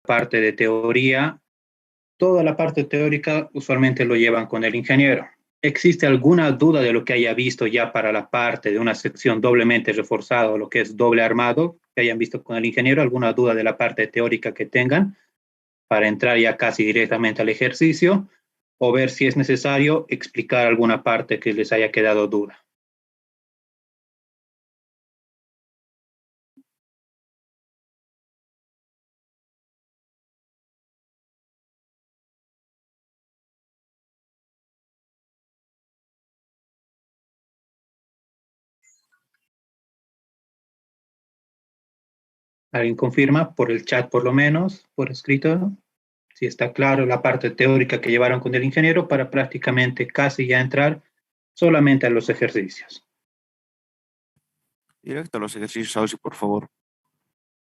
parte de teoría, toda la parte teórica usualmente lo llevan con el ingeniero. ¿Existe alguna duda de lo que haya visto ya para la parte de una sección doblemente reforzada o lo que es doble armado que hayan visto con el ingeniero? ¿Alguna duda de la parte teórica que tengan para entrar ya casi directamente al ejercicio o ver si es necesario explicar alguna parte que les haya quedado duda? ¿Alguien confirma por el chat por lo menos, por escrito? Si está claro la parte teórica que llevaron con el ingeniero para prácticamente casi ya entrar solamente a los ejercicios. Directo a los ejercicios, Ausi, por favor.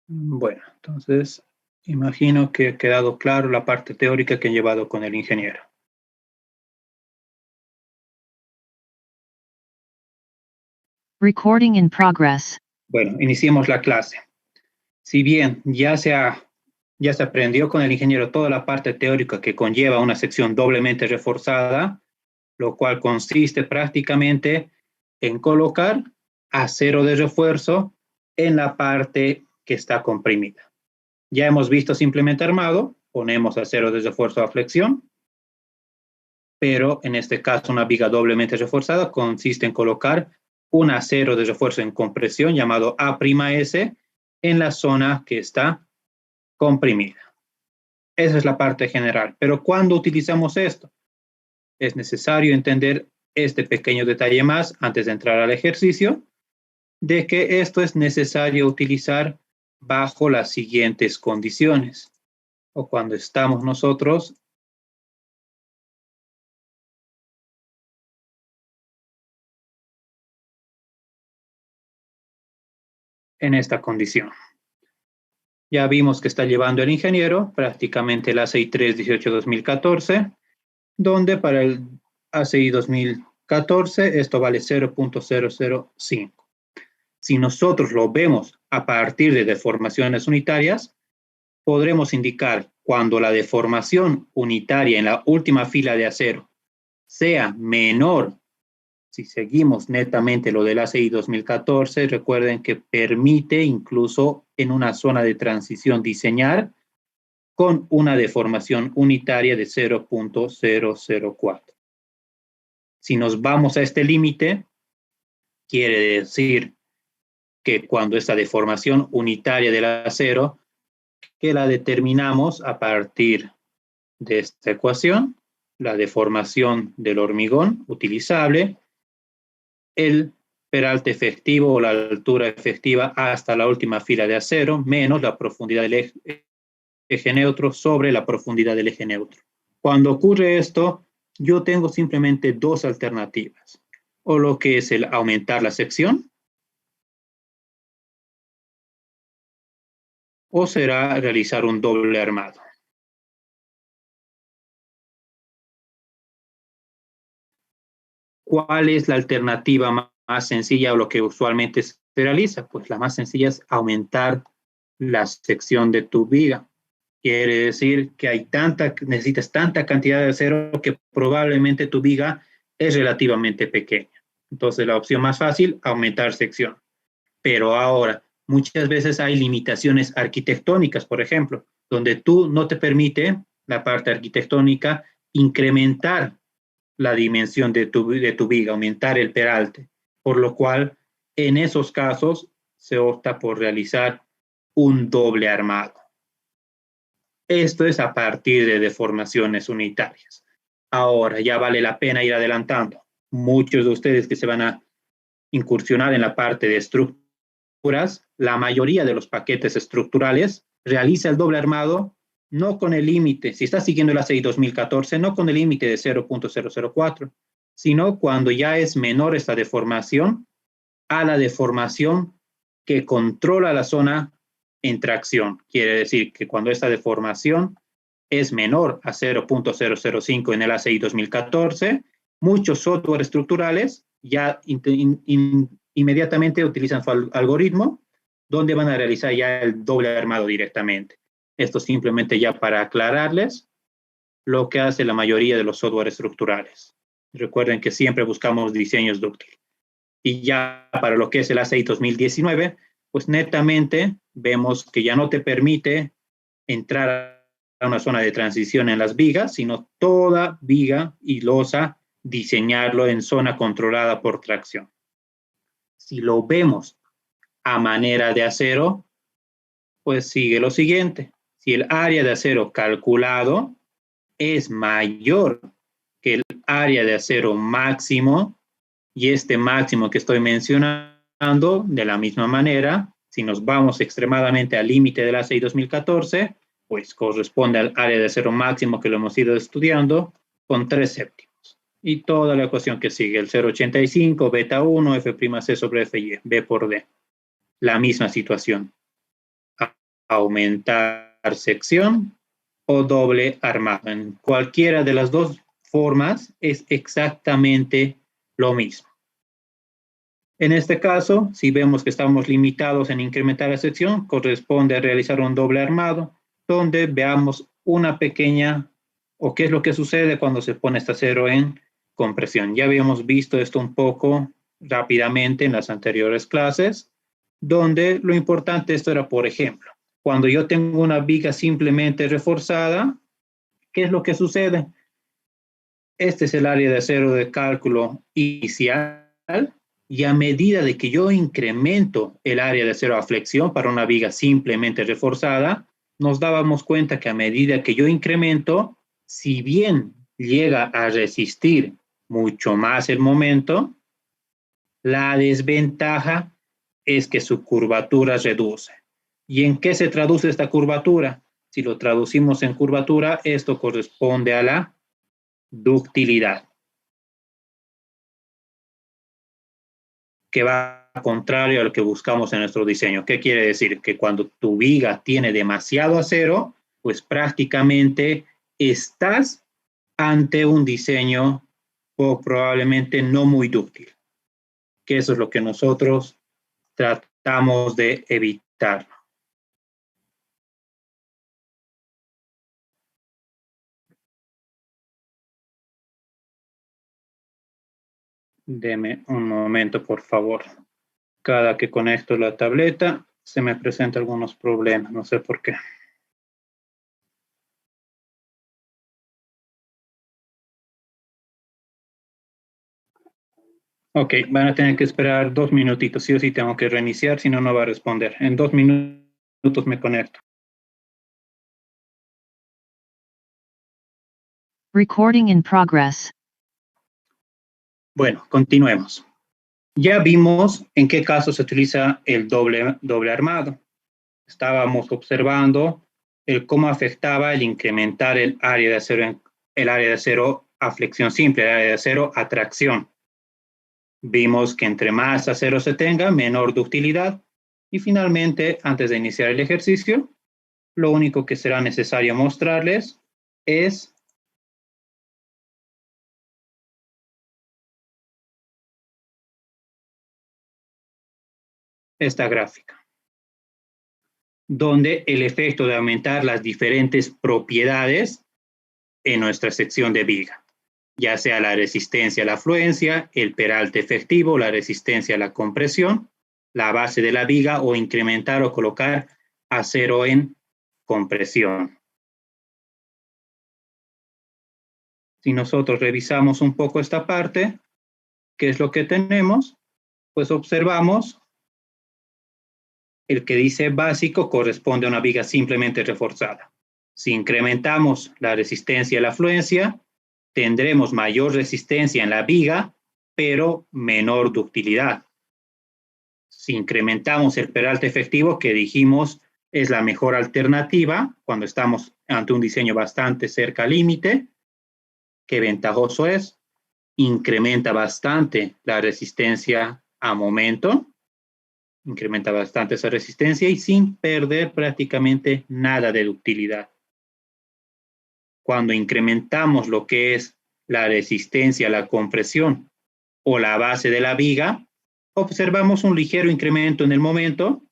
Bueno, entonces imagino que ha quedado claro la parte teórica que han llevado con el ingeniero. Recording in progress. Bueno, iniciemos la clase. Si bien ya se aprendió con el ingeniero toda la parte teórica que conlleva una sección doblemente reforzada, lo cual consiste prácticamente en colocar acero de refuerzo en la parte que está comprimida. Ya hemos visto simplemente armado, ponemos acero de refuerzo a flexión, pero en este caso una viga doblemente reforzada consiste en colocar un acero de refuerzo en compresión llamado A'S en la zona que está comprimida. Esa es la parte general. Pero ¿cuándo utilizamos esto? Es necesario entender este pequeño detalle más antes de entrar al ejercicio, de que esto es necesario utilizar bajo las siguientes condiciones, o cuando estamos nosotros en esta condición. Ya vimos que está llevando el ingeniero prácticamente el ACI 318-2014, donde para el ACI 2014 esto vale 0.005. Si nosotros lo vemos a partir de deformaciones unitarias, podremos indicar cuando la deformación unitaria en la última fila de acero sea menor, si seguimos netamente lo del ACI 2014, recuerden que permite incluso en una zona de transición diseñar con una deformación unitaria de 0.004. Si nos vamos a este límite, quiere decir que cuando esta deformación unitaria del acero, que la determinamos a partir de esta ecuación, la deformación del hormigón utilizable, el peralte efectivo o la altura efectiva hasta la última fila de acero, menos la profundidad del eje neutro sobre la profundidad del eje neutro. Cuando ocurre esto, yo tengo simplemente dos alternativas, o lo que es el aumentar la sección, o será realizar un doble armado. ¿Cuál es la alternativa más sencilla o lo que usualmente se realiza? Pues la más sencilla es aumentar la sección de tu viga. Quiere decir que necesitas tanta cantidad de acero que probablemente tu viga es relativamente pequeña. Entonces la opción más fácil, aumentar sección. Pero ahora, muchas veces hay limitaciones arquitectónicas, por ejemplo, donde tú no te permite la parte arquitectónica incrementar la dimensión de tu viga, aumentar el peralte, por lo cual en esos casos se opta por realizar un doble armado. Esto es a partir de deformaciones unitarias. Ahora ya vale la pena ir adelantando. Muchos de ustedes que se van a incursionar en la parte de estructuras, la mayoría de los paquetes estructurales realiza el doble armado no con el límite, si está siguiendo el ACI 2014, no con el límite de 0.004, sino cuando ya es menor esta deformación a la deformación que controla la zona en tracción. Quiere decir que cuando esta deformación es menor a 0.005 en el ACI 2014, muchos software estructurales ya inmediatamente utilizan su algoritmo donde van a realizar ya el doble armado directamente. Esto simplemente ya para aclararles lo que hace la mayoría de los software estructurales. Recuerden que siempre buscamos diseños dúctiles. Y ya para lo que es el ASAI 2019, pues netamente vemos que ya no te permite entrar a una zona de transición en las vigas, sino toda viga y losa diseñarlo en zona controlada por tracción. Si lo vemos a manera de acero, pues sigue lo siguiente. Si el área de acero calculado es mayor que el área de acero máximo, y este máximo que estoy mencionando, de la misma manera, si nos vamos extremadamente al límite de la ASAI 2014, pues corresponde al área de acero máximo que lo hemos ido estudiando con 3/7. Y toda la ecuación que sigue, el 0,85, beta 1, F'C sobre Fy, B por D. La misma situación. Aumentar sección o doble armado. En cualquiera de las dos formas es exactamente lo mismo. En este caso, si vemos que estamos limitados en incrementar la sección, corresponde a realizar un doble armado, donde veamos una pequeña, o qué es lo que sucede cuando se pone este acero en compresión. Ya habíamos visto esto un poco rápidamente en las anteriores clases, donde lo importante esto era, por ejemplo, cuando yo tengo una viga simplemente reforzada, ¿qué es lo que sucede? Este es el área de acero de cálculo inicial, y a medida de que yo incremento el área de acero a flexión para una viga simplemente reforzada, nos dábamos cuenta que a medida que yo incremento, si bien llega a resistir mucho más el momento, la desventaja es que su curvatura reduce. ¿Y en qué se traduce esta curvatura? Si lo traducimos en curvatura, esto corresponde a la ductilidad, que va contrario a lo que buscamos en nuestro diseño. ¿Qué quiere decir? Que cuando tu viga tiene demasiado acero, pues prácticamente estás ante un diseño probablemente no muy dúctil, que eso es lo que nosotros tratamos de evitar. Deme un momento, por favor. Cada que conecto la tableta, se me presentan algunos problemas, no sé por qué. Ok, van a tener que esperar 2 minutitos, sí o sí tengo que reiniciar, si no, no va a responder. En 2 minutos me conecto. Recording in progress. Bueno, continuemos. Ya vimos en qué caso se utiliza el doble armado. Estábamos observando cómo afectaba el incrementar el área de acero a flexión simple, el área de acero a tracción. Vimos que entre más acero se tenga, menor ductilidad. Y finalmente, antes de iniciar el ejercicio, lo único que será necesario mostrarles es esta gráfica, donde el efecto de aumentar las diferentes propiedades en nuestra sección de viga, ya sea la resistencia a la afluencia, el peralte efectivo, la resistencia a la compresión, la base de la viga o incrementar o colocar acero en compresión. Si nosotros revisamos un poco esta parte, ¿qué es lo que tenemos? Pues observamos el que dice básico corresponde a una viga simplemente reforzada. Si incrementamos la resistencia a la afluencia, tendremos mayor resistencia en la viga, pero menor ductilidad. Si incrementamos el peralte efectivo, que dijimos es la mejor alternativa cuando estamos ante un diseño bastante cerca al límite, ¿qué ventajoso es? Incrementa bastante la resistencia a momento, incrementa bastante esa resistencia y sin perder prácticamente nada de ductilidad. Cuando incrementamos lo que es la resistencia a la compresión o la base de la viga, observamos un ligero incremento en el momento,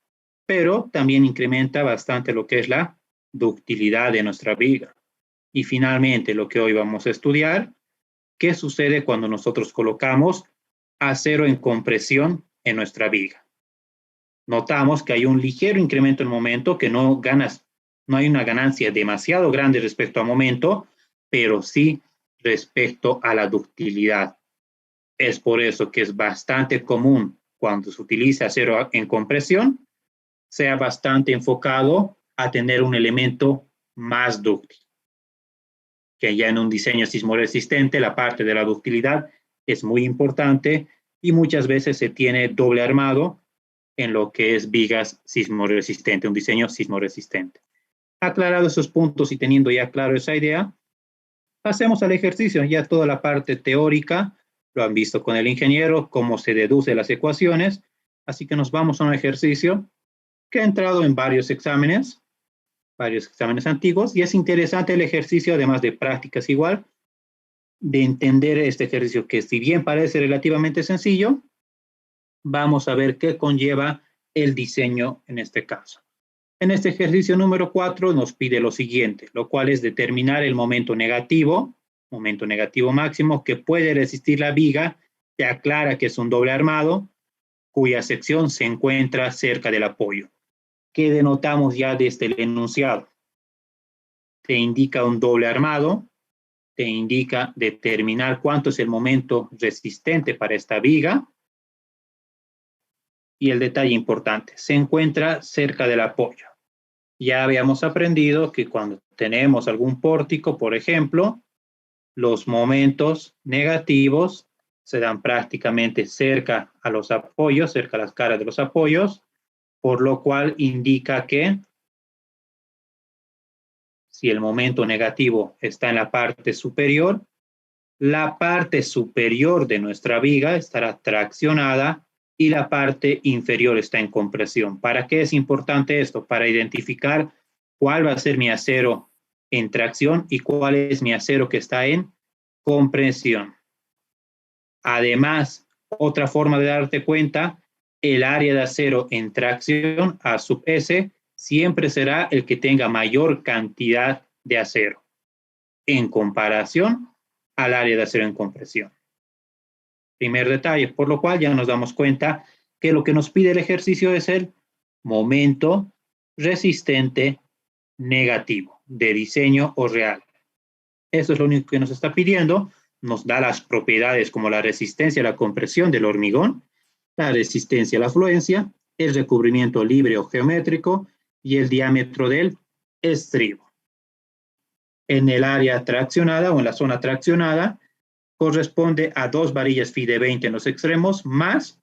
pero también incrementa bastante lo que es la ductilidad de nuestra viga. Y finalmente, lo que hoy vamos a estudiar, ¿qué sucede cuando nosotros colocamos acero en compresión en nuestra viga? Notamos que hay un ligero incremento en momento, que no hay una ganancia demasiado grande respecto al momento, pero sí respecto a la ductilidad. Es por eso que es bastante común cuando se utiliza acero en compresión, sea bastante enfocado a tener un elemento más dúctil. Que ya en un diseño sismoresistente la parte de la ductilidad es muy importante y muchas veces se tiene doble armado en lo que es vigas sismoresistente, un diseño sismoresistente. Aclarado esos puntos y teniendo ya claro esa idea, pasemos al ejercicio. Ya toda la parte teórica lo han visto con el ingeniero, cómo se deduce las ecuaciones, así que nos vamos a un ejercicio que ha entrado en varios exámenes antiguos, y es interesante el ejercicio, además de prácticas igual, de entender este ejercicio que si bien parece relativamente sencillo, vamos a ver qué conlleva el diseño en este caso. En este ejercicio número 4 nos pide lo siguiente, lo cual es determinar el momento negativo máximo que puede resistir la viga, te aclara que es un doble armado, cuya sección se encuentra cerca del apoyo. ¿Qué denotamos ya desde el enunciado? Te indica un doble armado, te indica determinar cuánto es el momento resistente para esta viga, y el detalle importante, se encuentra cerca del apoyo. Ya habíamos aprendido que cuando tenemos algún pórtico, por ejemplo, los momentos negativos se dan prácticamente cerca a los apoyos, cerca a las caras de los apoyos, por lo cual indica que si el momento negativo está en la parte superior de nuestra viga estará traccionada y la parte inferior está en compresión. ¿Para qué es importante esto? Para identificar cuál va a ser mi acero en tracción y cuál es mi acero que está en compresión. Además, otra forma de darte cuenta, el área de acero en tracción, A sub S, siempre será el que tenga mayor cantidad de acero en comparación al área de acero en compresión. Primer detalle, por lo cual ya nos damos cuenta que lo que nos pide el ejercicio es el momento resistente negativo de diseño o real. Eso es lo único que nos está pidiendo. Nos da las propiedades como la resistencia a la compresión del hormigón, la resistencia a la fluencia, el recubrimiento libre o geométrico y el diámetro del estribo. En el área traccionada o en la zona traccionada corresponde a 2 varillas phi de 20 en los extremos más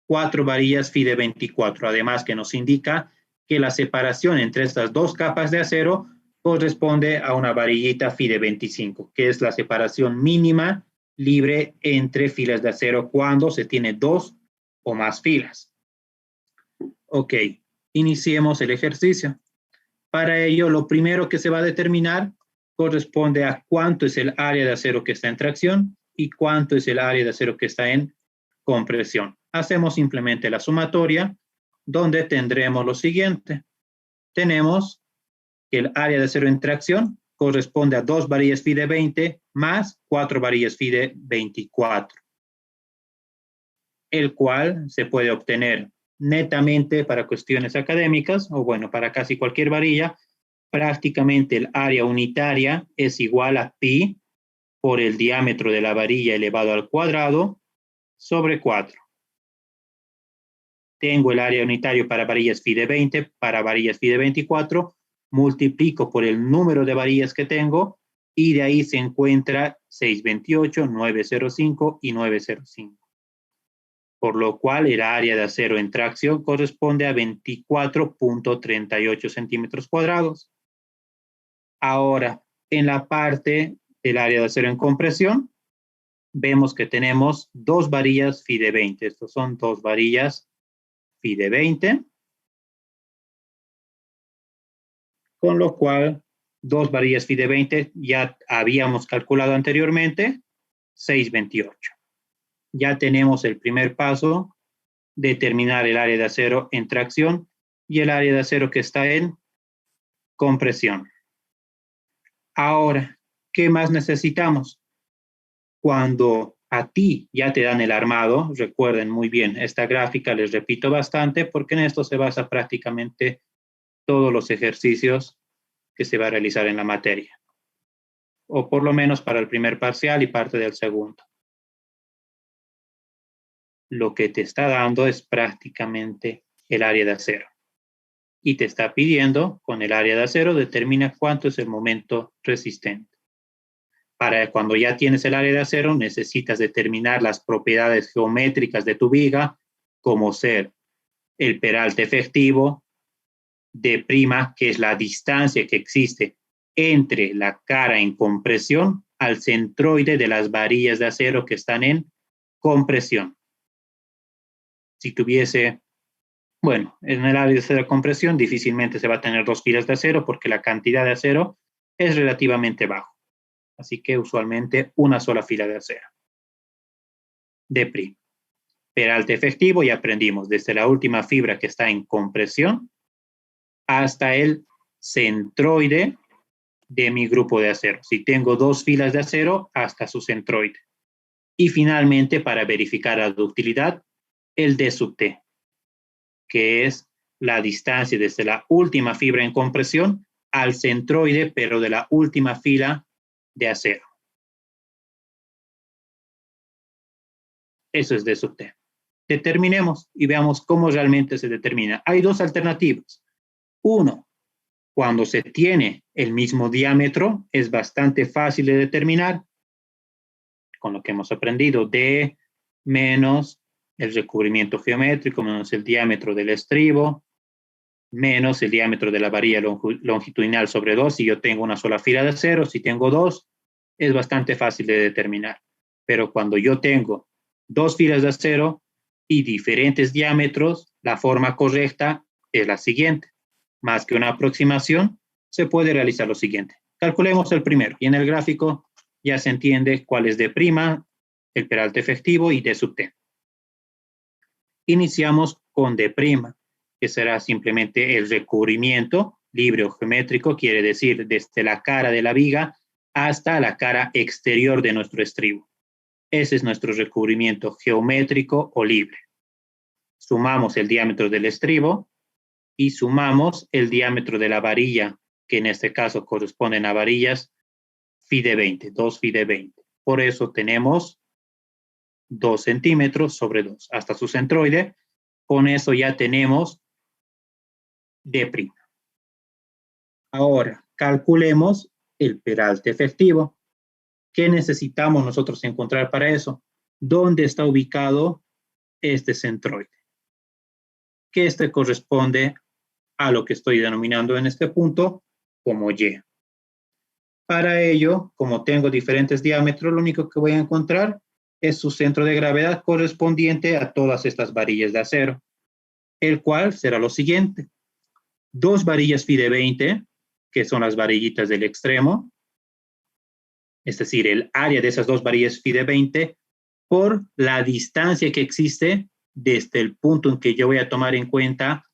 4 varillas phi de 24. Además que nos indica que la separación entre estas dos capas de acero corresponde a una varillita phi de 25, que es la separación mínima libre entre filas de acero cuando se tiene 2 o más filas. Ok, iniciemos el ejercicio. Para ello, lo primero que se va a determinar corresponde a cuánto es el área de acero que está en tracción y cuánto es el área de acero que está en compresión. Hacemos simplemente la sumatoria, donde tendremos lo siguiente. Tenemos que el área de acero en tracción corresponde a 2 varillas phi de 20 más 4 varillas phi de 24, el cual se puede obtener netamente para cuestiones académicas, o bueno, para casi cualquier varilla. Prácticamente el área unitaria es igual a pi por el diámetro de la varilla elevado al cuadrado sobre 4. Tengo el área unitario para varillas phi de 20, para varillas phi de 24, multiplico por el número de varillas que tengo y de ahí se encuentra 628, 905 y 905. Por lo cual el área de acero en tracción corresponde a 24.38 centímetros cuadrados. Ahora, en la parte del área de acero en compresión, vemos que tenemos 2 varillas phi de 20. Estos son 2 varillas phi de 20. Con lo cual, 2 varillas phi de 20 ya habíamos calculado anteriormente, 628. Ya tenemos el primer paso, determinar el área de acero en tracción y el área de acero que está en compresión. Ahora, ¿qué más necesitamos? Cuando a ti ya te dan el armado, recuerden muy bien, esta gráfica les repito bastante porque en esto se basa prácticamente todos los ejercicios que se va a realizar en la materia, o por lo menos para el primer parcial y parte del segundo. Lo que te está dando es prácticamente el área de acero. Y te está pidiendo, con el área de acero, determina cuánto es el momento resistente. Para cuando ya tienes el área de acero, necesitas determinar las propiedades geométricas de tu viga, como ser el peralte efectivo, D', que es la distancia que existe entre la cara en compresión al centroide de las varillas de acero que están en compresión. Si tuviese, bueno, en el área de acero de compresión difícilmente se va a tener dos filas de acero porque la cantidad de acero es relativamente bajo. Así que usualmente una sola fila de acero. D'. Peralte efectivo, ya aprendimos, desde la última fibra que está en compresión hasta el centroide de mi grupo de acero. Si tengo dos filas de acero, hasta su centroide. Y finalmente, para verificar la ductilidad, el D', que es la distancia desde la última fibra en compresión al centroide, pero de la última fila de acero. Eso es D'. Determinemos y veamos cómo realmente se determina. Hay dos alternativas. Uno, cuando se tiene el mismo diámetro, es bastante fácil de determinar, con lo que hemos aprendido, D menos el recubrimiento geométrico, menos el diámetro del estribo, menos el diámetro de la varilla longitudinal sobre 2. Si yo tengo una sola fila de acero, si tengo dos, es bastante fácil de determinar. Pero cuando yo tengo dos filas de acero y diferentes diámetros, la forma correcta es la siguiente. Más que una aproximación, se puede realizar lo siguiente. Calculemos el primero y en el gráfico ya se entiende cuál es D', el peralte efectivo y D'. Iniciamos con D', que será simplemente el recubrimiento libre o geométrico, quiere decir desde la cara de la viga hasta la cara exterior de nuestro estribo. Ese es nuestro recubrimiento geométrico o libre. Sumamos el diámetro del estribo y sumamos el diámetro de la varilla, que en este caso corresponden a varillas phi de 20, 2 phi de 20. Por eso tenemos 2 centímetros sobre 2 hasta su centroide. Con eso ya tenemos D'. Ahora, calculemos el peralte efectivo. ¿Qué necesitamos nosotros encontrar para eso? ¿Dónde está ubicado este centroide? Que este corresponde a lo que estoy denominando en este punto como Y. Para ello, como tengo diferentes diámetros, lo único que voy a encontrar es su centro de gravedad correspondiente a todas estas varillas de acero, el cual será lo siguiente. Dos varillas phi de 20, que son las varillitas del extremo, es decir, el área de esas dos varillas phi de 20 por la distancia que existe desde el punto en que yo voy a tomar en cuenta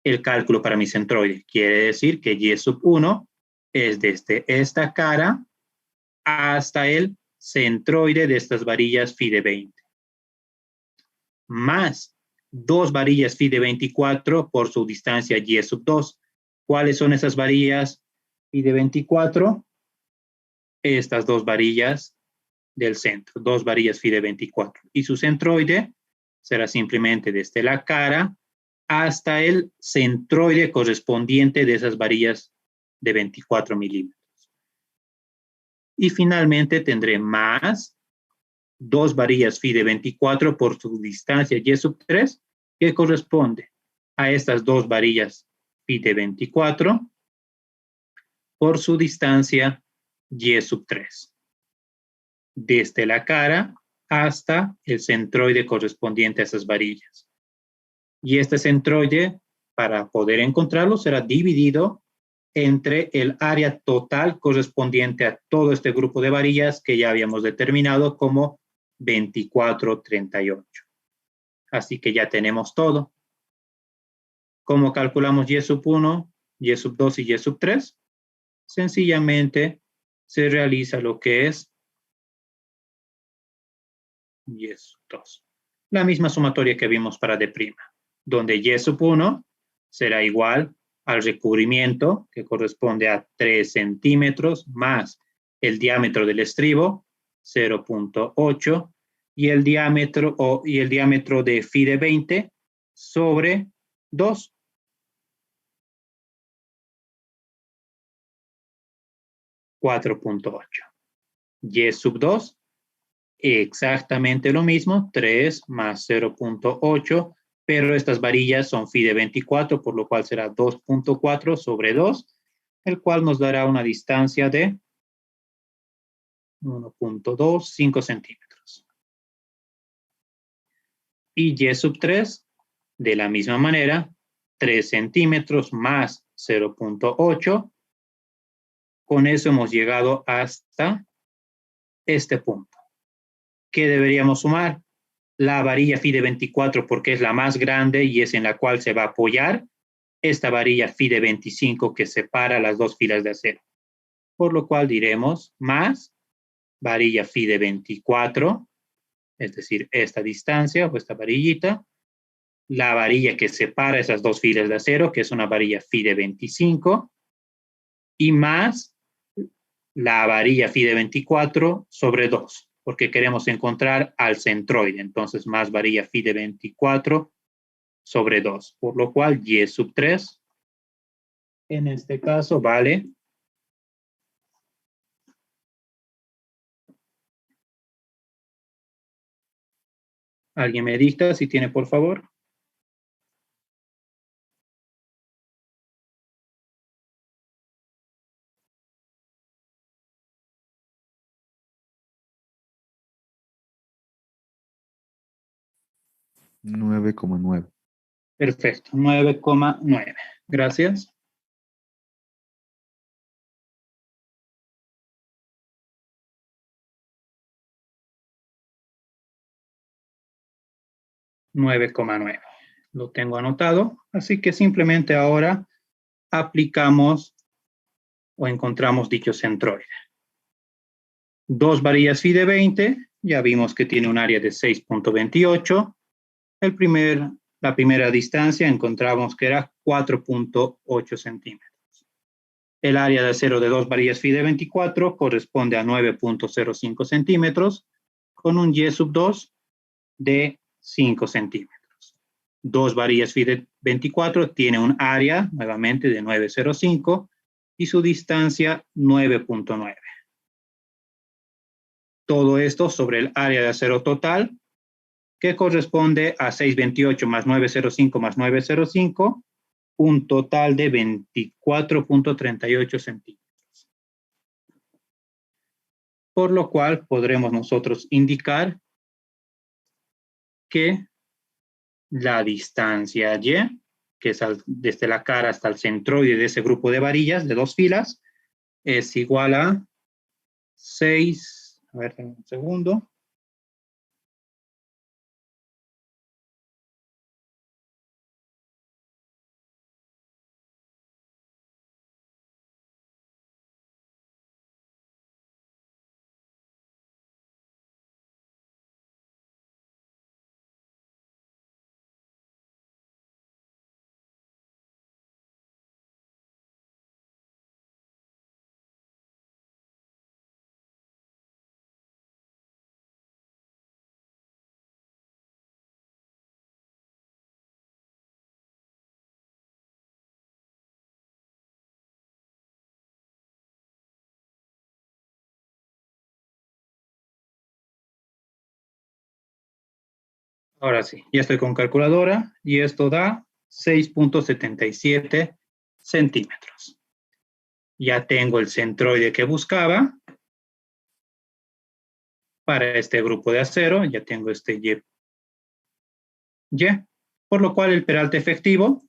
el cálculo para mi centroide. Quiere decir que Y'1 es desde esta cara hasta el centroide de estas varillas phi de 20. Más dos varillas phi de 24 por su distancia Y'2. ¿Cuáles son esas varillas phi de 24? Estas dos varillas del centro, dos varillas phi de 24. Y su centroide será simplemente desde la cara hasta el centroide correspondiente de esas varillas de 24 milímetros. Y finalmente tendré más dos varillas phi de 24 por su distancia Y'3, que corresponde a estas dos varillas phi de 24 por su distancia Y'3. Desde la cara hasta el centroide correspondiente a esas varillas. Y este centroide, para poder encontrarlo, será dividido entre el área total correspondiente a todo este grupo de varillas que ya habíamos determinado como 2438. Así que ya tenemos todo. ¿Cómo calculamos Y'1? Y sub 2 y Y sub 3, sencillamente se realiza lo que es Y sub 2. La misma sumatoria que vimos para D', donde Y sub 1 será igual al recubrimiento, que corresponde a 3 centímetros, más el diámetro del estribo, 0.8, y el diámetro de phi de 20 sobre 2. $4.8. Y sub 2, exactamente lo mismo, 3 más 0.8, pero estas varillas son phi de 24, por lo cual será 2.4 sobre 2, el cual nos dará una distancia de 1.25 centímetros. Y Y sub 3, de la misma manera, 3 centímetros más 0.8. Con eso hemos llegado hasta este punto. ¿Qué deberíamos sumar? La varilla phi de 24 porque es la más grande y es en la cual se va a apoyar esta varilla phi de 25 que separa las dos filas de acero. Por lo cual diremos más varilla phi de 24, es decir, esta distancia o esta varillita, la varilla que separa esas dos filas de acero, que es una varilla phi de 25, y más la varilla phi de 24 sobre 2, porque queremos encontrar al centroide. Entonces, más varilla phi de 24 sobre 2, por lo cual Y sub 3, en este caso, vale ¿alguien me dicta si tiene, por favor? $9,9. Perfecto, 9,9. Gracias. $9,9. Lo tengo anotado, así que simplemente ahora aplicamos o encontramos dicho centroide. Dos varillas phi de 20, ya vimos que tiene un área de 6.28. La primera distancia encontramos que era 4.8 centímetros. El área de acero de dos varillas phi de 24 corresponde a 9.05 centímetros con un Y sub 2 de 5 centímetros. Dos varillas phi de 24 tiene un área nuevamente de 9.05 y su distancia 9.9. Todo esto sobre el área de acero total, que corresponde a 628 más 905 más 905, un total de 24.38 centímetros. Por lo cual podremos nosotros indicar que la distancia Y, que es desde la cara hasta el centroide de ese grupo de varillas de dos filas, es igual a 6, a ver, un segundo. Ahora sí, ya estoy con calculadora y esto da 6.77 centímetros. Ya tengo el centroide que buscaba para este grupo de acero, ya tengo este Y, por lo cual el peralte efectivo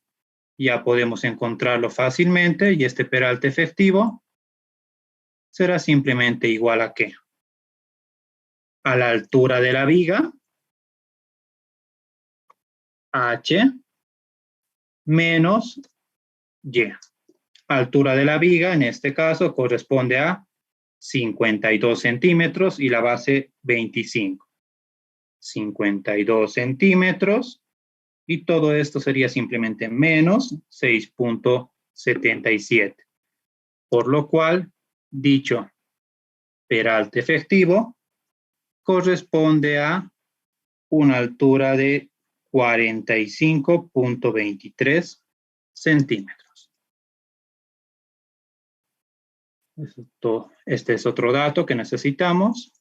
ya podemos encontrarlo fácilmente y este peralte efectivo será simplemente igual a ¿qué? A la altura de la viga, H, menos Y. altura de la viga, en este caso, corresponde a 52 centímetros y la base 25. 52 centímetros y todo esto sería simplemente menos 6.77. Por lo cual, dicho peralte efectivo corresponde a una altura de 45.23 centímetros. Este es otro dato que necesitamos.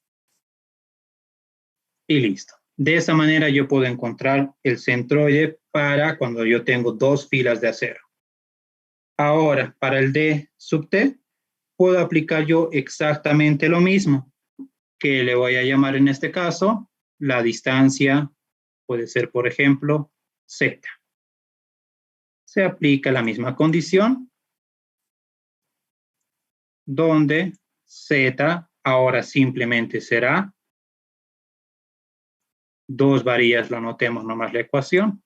Y listo. De esa manera yo puedo encontrar el centroide para cuando yo tengo dos filas de acero. Ahora, para el D sub T, puedo aplicar yo exactamente lo mismo, que le voy a llamar en este caso la distancia, puede ser, por ejemplo, Z. Se aplica la misma condición, donde Z ahora simplemente será dos varillas, lo anotemos nomás la ecuación.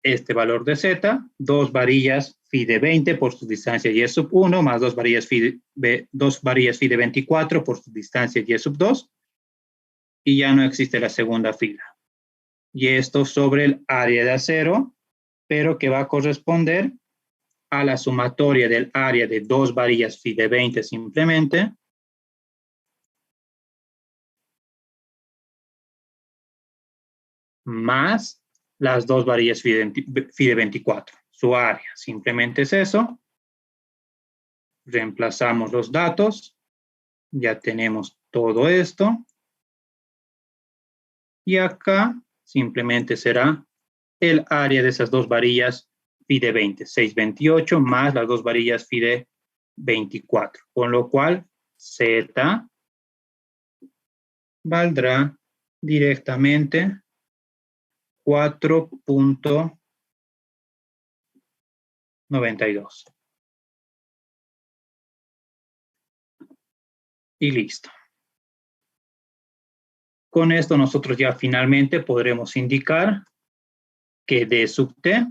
Este valor de Z, dos varillas phi de 20 por su distancia y sub 1, más dos varillas phi de 24 por su distancia y sub 2, y ya no existe la segunda fila. Y esto sobre el área de acero, pero que va a corresponder a la sumatoria del área de dos varillas phi de 20 simplemente, más las dos varillas phi de 24. Su área simplemente es eso. Reemplazamos los datos. Ya tenemos todo esto. Y acá simplemente será el área de esas dos varillas phi de 20. 628 más las dos varillas phi de 24. Con lo cual, Z valdrá directamente 4.92. Y listo. Con esto nosotros ya finalmente podremos indicar que D sub T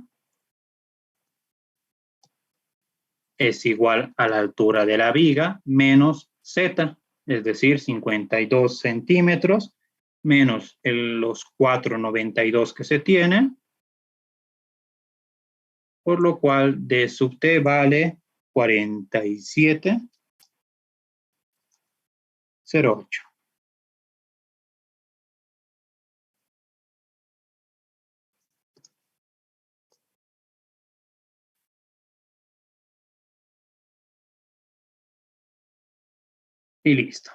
es igual a la altura de la viga menos Z, es decir, 52 centímetros menos los 4.92 que se tienen, por lo cual D sub T vale 47.08. Y listo.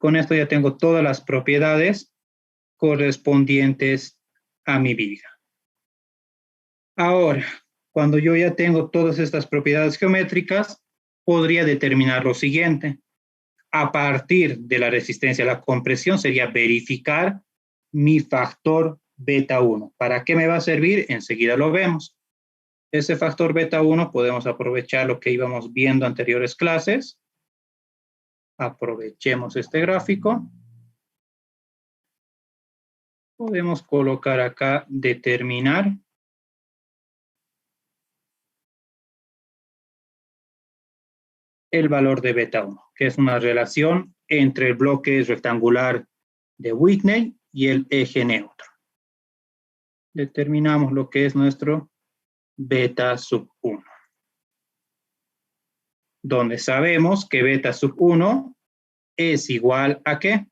Con esto ya tengo todas las propiedades correspondientes a mi viga. Ahora, cuando yo ya tengo todas estas propiedades geométricas, podría determinar lo siguiente. A partir de la resistencia a la compresión sería verificar mi factor beta 1. ¿Para qué me va a servir? Enseguida lo vemos. Ese factor beta 1 podemos aprovechar lo que íbamos viendo en anteriores clases. Aprovechemos este gráfico. Podemos colocar acá determinar el valor de beta 1, que es una relación entre el bloque rectangular de Whitney y el eje neutro. Determinamos lo que es nuestro beta sub 1, donde sabemos que beta sub 1 es igual a ¿qué?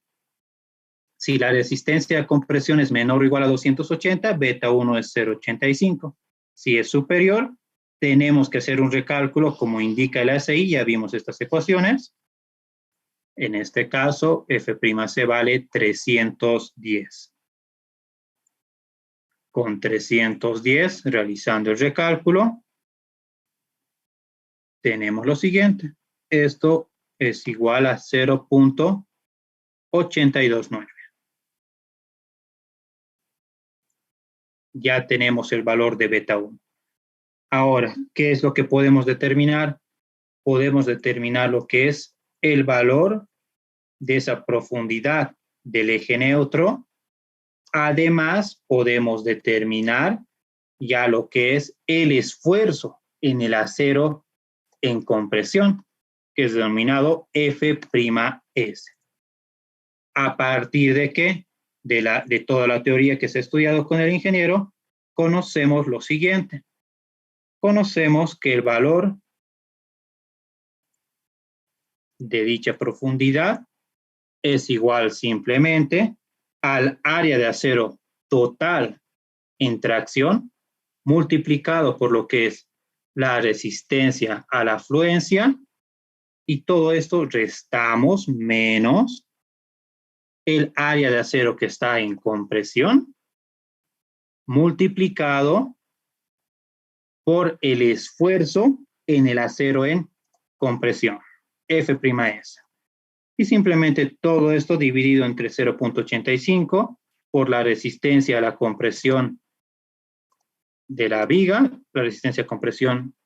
Si la resistencia de compresión es menor o igual a 280, beta 1 es 0.85. Si es superior, tenemos que hacer un recálculo como indica el ASI, ya vimos estas ecuaciones. En este caso, F'C vale 310. Con 310, realizando el recálculo, tenemos lo siguiente. Esto es igual a 0.829. Ya tenemos el valor de beta 1. Ahora, ¿qué es lo que podemos determinar? Podemos determinar lo que es el valor de esa profundidad del eje neutro. Además, podemos determinar ya lo que es el esfuerzo en el acero en compresión, que es denominado F'S. ¿A partir de qué? De toda la teoría que se ha estudiado con el ingeniero, conocemos lo siguiente. Conocemos que el valor de dicha profundidad es igual simplemente al área de acero total en tracción multiplicado por lo que es la resistencia a la afluencia, y todo esto restamos menos el área de acero que está en compresión multiplicado por el esfuerzo en el acero en compresión, F'S. Y simplemente todo esto dividido entre 0.85 por la resistencia a la compresión de la viga, la resistencia a compresión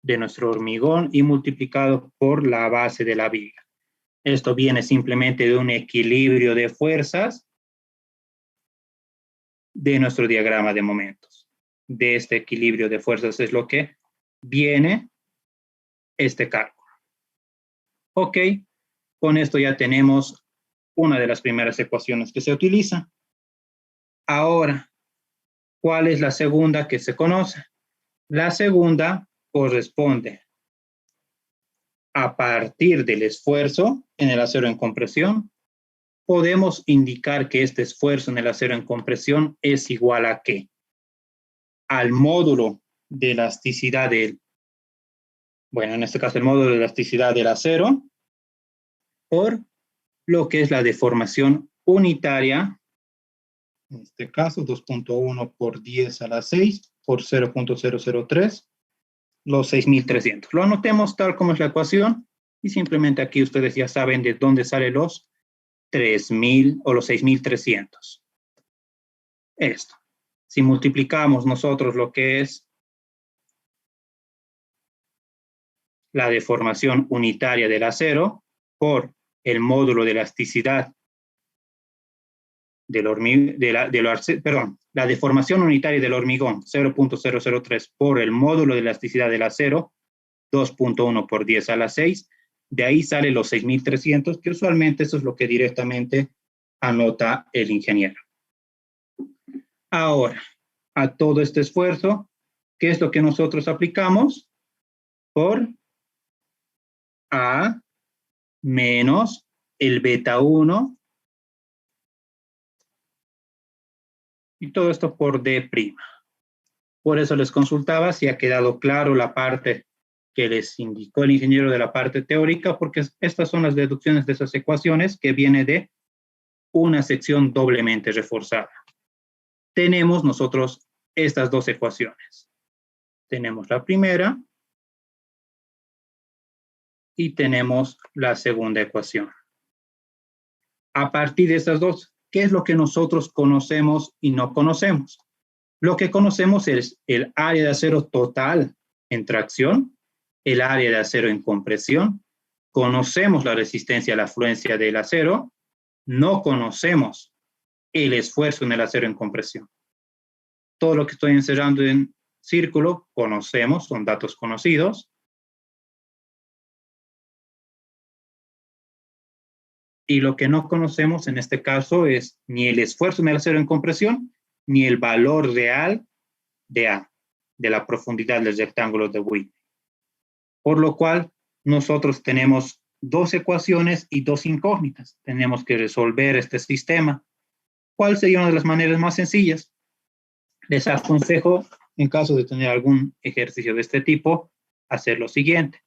de nuestro hormigón, y multiplicado por la base de la viga. Esto viene simplemente de un equilibrio de fuerzas de nuestro diagrama de momentos. De este equilibrio de fuerzas es lo que viene este cálculo. Ok, con esto ya tenemos una de las primeras ecuaciones que se utiliza. Ahora, ¿cuál es la segunda que se conoce? La segunda corresponde a partir del esfuerzo en el acero en compresión. Podemos indicar que este esfuerzo en el acero en compresión es igual a ¿qué? Al módulo de elasticidad del, bueno, en este caso el módulo de elasticidad del acero, por lo que es la deformación unitaria, en este caso 2.1 por 10 a la 6 por 0.003, los 6.300. Lo anotemos tal como es la ecuación, y simplemente aquí ustedes ya saben de dónde salen los 3.000 o los 6.300. Esto. Si multiplicamos nosotros lo que es la deformación unitaria del acero por el módulo de elasticidad del hormigón, la deformación unitaria del hormigón, 0.003 por el módulo de elasticidad del acero, 2.1 por 10 a la 6, de ahí sale los 6.300, que usualmente eso es lo que directamente anota el ingeniero. Ahora, a todo este esfuerzo, ¿qué es lo que nosotros aplicamos? Por A menos el beta 1, y todo esto por D'. Por eso les consultaba si ha quedado claro la parte que les indicó el ingeniero de la parte teórica, porque estas son las deducciones de esas ecuaciones que viene de una sección doblemente reforzada. Tenemos nosotros estas dos ecuaciones. Tenemos la primera y tenemos la segunda ecuación. A partir de estas dos, ¿qué es lo que nosotros conocemos y no conocemos? Lo que conocemos es el área de acero total en tracción, el área de acero en compresión. Conocemos la resistencia a la afluencia del acero. No conocemos el esfuerzo en el acero en compresión. Todo lo que estoy encerrando en círculo conocemos, son datos conocidos. Y lo que no conocemos en este caso es ni el esfuerzo en el acero en compresión, ni el valor real de A, de la profundidad del rectángulo de Whitney. Por lo cual, nosotros tenemos dos ecuaciones y dos incógnitas. Tenemos que resolver este sistema. ¿Cuál sería una de las maneras más sencillas? Les aconsejo, en caso de tener algún ejercicio de este tipo, hacer lo siguiente.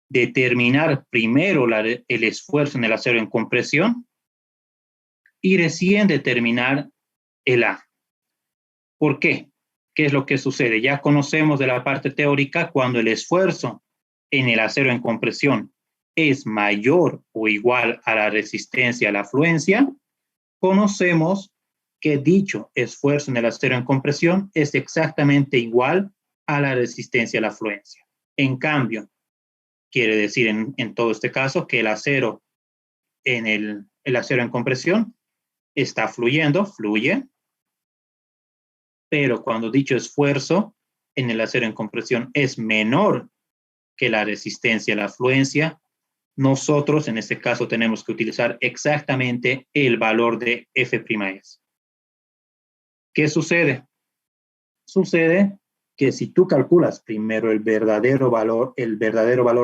Determinar primero el esfuerzo en el acero en compresión y recién determinar el A. ¿Por qué? ¿Qué es lo que sucede? Ya conocemos de la parte teórica cuando el esfuerzo en el acero en compresión es mayor o igual a la resistencia a la afluencia, conocemos que dicho esfuerzo en el acero en compresión es exactamente igual a la resistencia a la afluencia. En cambio, quiere decir en todo este caso que el acero en el acero en compresión está fluyendo, fluye, pero cuando dicho esfuerzo en el acero en compresión es menor que la resistencia a la afluencia, nosotros en este caso tenemos que utilizar exactamente el valor de F'S. ¿Qué sucede? Sucede que si tú calculas primero el verdadero valor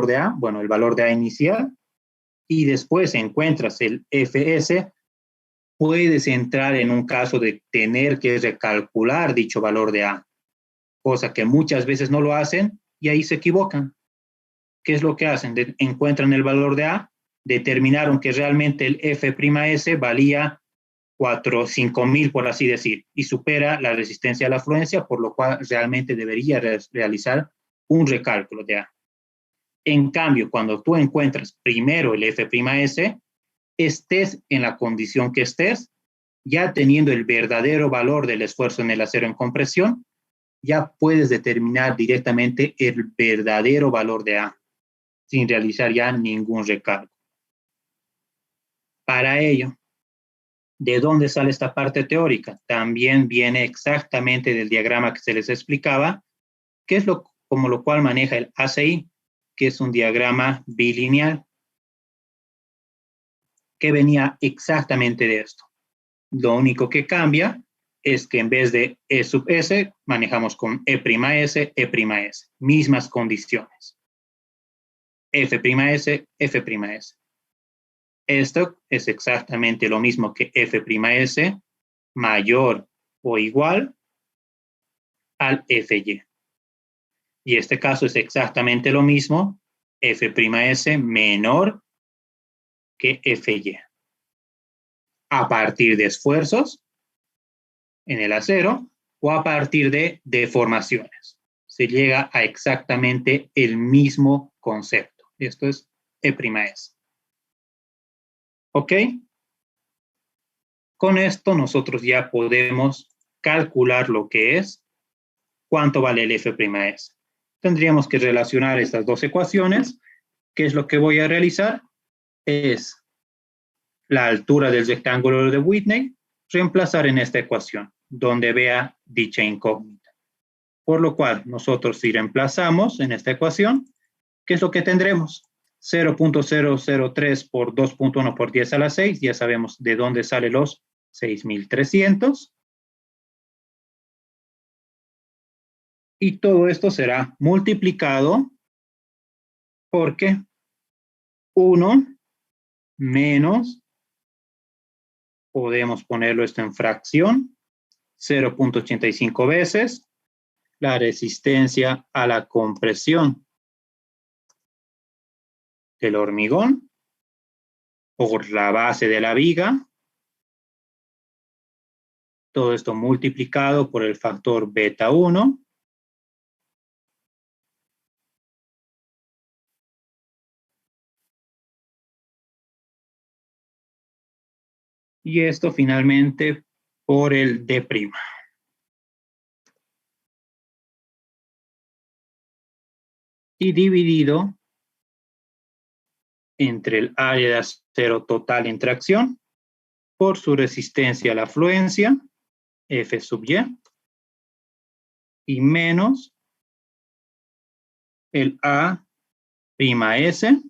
de A, bueno, el valor de A inicial, y después encuentras el Fs, puedes entrar en un caso de tener que recalcular dicho valor de A, cosa que muchas veces no lo hacen y ahí se equivocan. ¿Qué es lo que hacen? Encuentran el valor de A, determinaron que realmente el F'S valía 5.000, por así decir, y supera la resistencia a la afluencia, por lo cual realmente debería realizar un recálculo de A. En cambio, cuando tú encuentras primero el F'S, estés en la condición que estés, ya teniendo el verdadero valor del esfuerzo en el acero en compresión, ya puedes determinar directamente el verdadero valor de A, sin realizar ya ningún recálculo. Para ello, ¿de dónde sale esta parte teórica? También viene exactamente del diagrama que se les explicaba, que es como lo cual maneja el ACI, que es un diagrama bilineal, que venía exactamente de esto. Lo único que cambia es que en vez de E sub S, manejamos con E'S, E'S, mismas condiciones. F'S, F'S. Esto es exactamente lo mismo que F'S mayor o igual al Fy. Y este caso es exactamente lo mismo, F'S menor que Fy. A partir de esfuerzos en el acero o a partir de deformaciones. Se llega a exactamente el mismo concepto. Esto es E'S. ¿Ok? Con esto nosotros ya podemos calcular lo que es cuánto vale el F'S. Tendríamos que relacionar estas dos ecuaciones. ¿Qué es lo que voy a realizar? Es la altura del rectángulo de Whitney, reemplazar en esta ecuación, donde vea dicha incógnita. Por lo cual, nosotros si reemplazamos en esta ecuación, ¿qué es lo que tendremos? 0.003 por 2.1 por 10 a la 6, ya sabemos de dónde salen los 6.300. Y todo esto será multiplicado porque 1 menos, podemos ponerlo esto en fracción, 0.85 veces la resistencia a la compresión del hormigón por la base de la viga. Todo esto multiplicado por el factor beta 1. Y esto finalmente por el D'. Y dividido entre el área de acero total en tracción por su resistencia a la afluencia, F sub y menos el A' S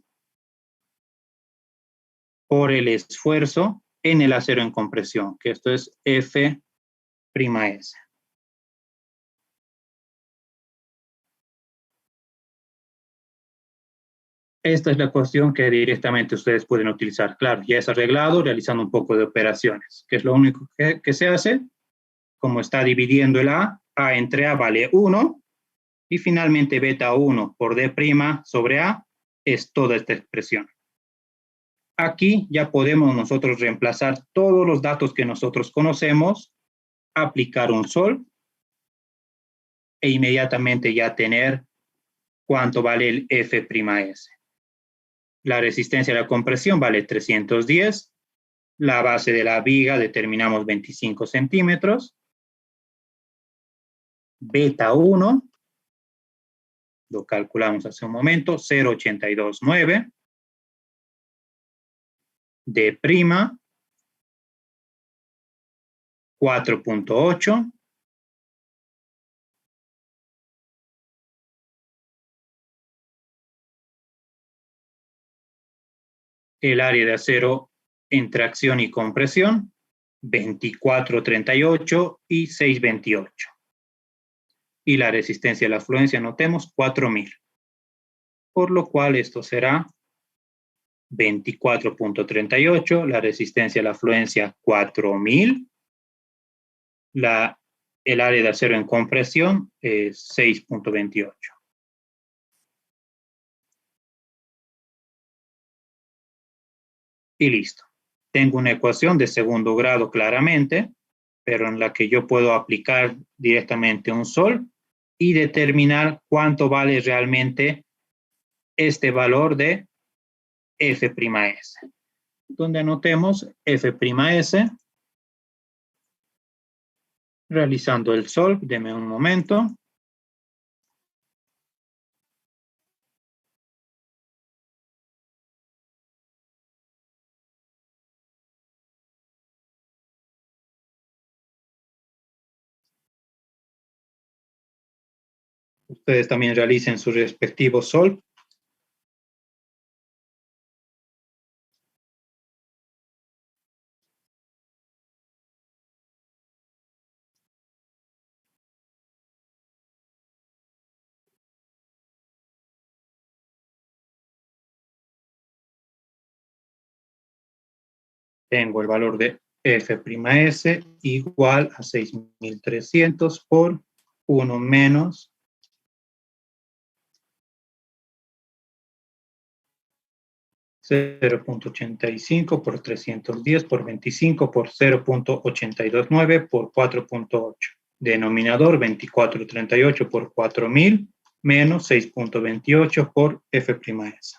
por el esfuerzo en el acero en compresión, que esto es F'S. Esta es la cuestión que directamente ustedes pueden utilizar. Claro, ya es arreglado realizando un poco de operaciones, que es lo único que se hace. Como está dividiendo el A entre A vale 1, y finalmente beta 1 por D' sobre A es toda esta expresión. Aquí ya podemos nosotros reemplazar todos los datos que nosotros conocemos, aplicar un sol e inmediatamente ya tener cuánto vale el F'S. La resistencia a la compresión vale 310. La base de la viga determinamos 25 centímetros. Beta 1, lo calculamos hace un momento, 0.829. D', 4.8. El área de acero en tracción y compresión, 2438 y 628. Y la resistencia a la afluencia, notemos, 4000. Por lo cual esto será 24.38, la resistencia a la afluencia 4000, el área de acero en compresión es 6.28. Y listo. Tengo una ecuación de segundo grado claramente, pero en la que yo puedo aplicar directamente un sol y determinar cuánto vale realmente este valor de F'S. Donde anotemos F'S, realizando el sol, deme un momento. Ustedes también realicen su respectivo sol. Tengo el valor de F'S igual a 6.300 por 1 menos 0.85 por 310 por 25 por 0.829 por 4.8. Denominador 2438 por 4000 menos 6.28 por F'S.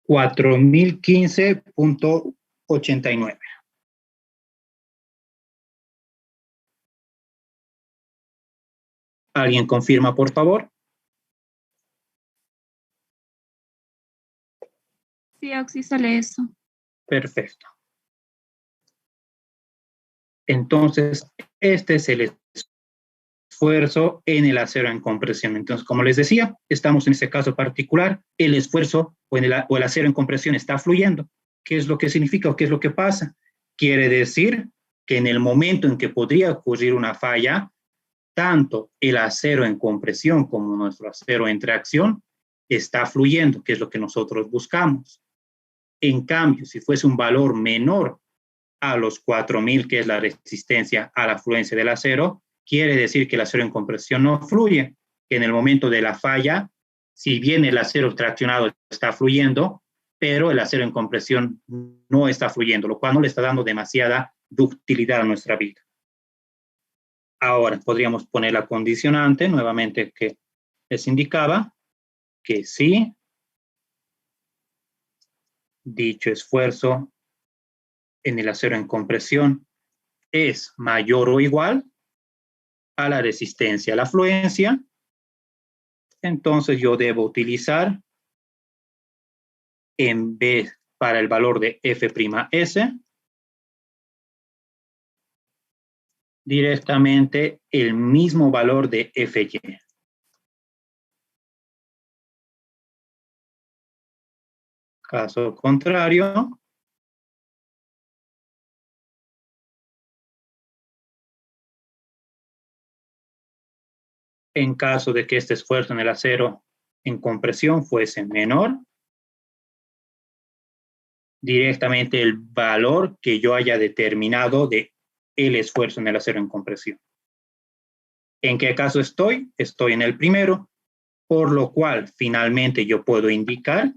$4,015.89. ¿Alguien confirma, por favor? Sí, Oxy, sale eso. Perfecto. Entonces, este es el esfuerzo en el acero en compresión. Entonces, como les decía, estamos en ese caso particular, el esfuerzo o el acero en compresión está fluyendo. ¿Qué es lo que significa o qué es lo que pasa? Quiere decir que en el momento en que podría ocurrir una falla, tanto el acero en compresión como nuestro acero en tracción está fluyendo, que es lo que nosotros buscamos. En cambio, si fuese un valor menor a los 4000, que es la resistencia a la fluencia del acero, quiere decir que el acero en compresión no fluye, que en el momento de la falla, si bien el acero traccionado está fluyendo, pero el acero en compresión no está fluyendo, lo cual no le está dando demasiada ductilidad a nuestra viga. Ahora podríamos poner la condicionante nuevamente que les indicaba que sí, dicho esfuerzo en el acero en compresión es mayor o igual a la resistencia a la fluencia, entonces yo debo utilizar, en vez para el valor de F'S, directamente el mismo valor de Fy. Caso contrario, en caso de que este esfuerzo en el acero en compresión fuese menor, directamente el valor que yo haya determinado de el esfuerzo en el acero en compresión. ¿En qué caso estoy? Estoy en el primero, por lo cual finalmente yo puedo indicar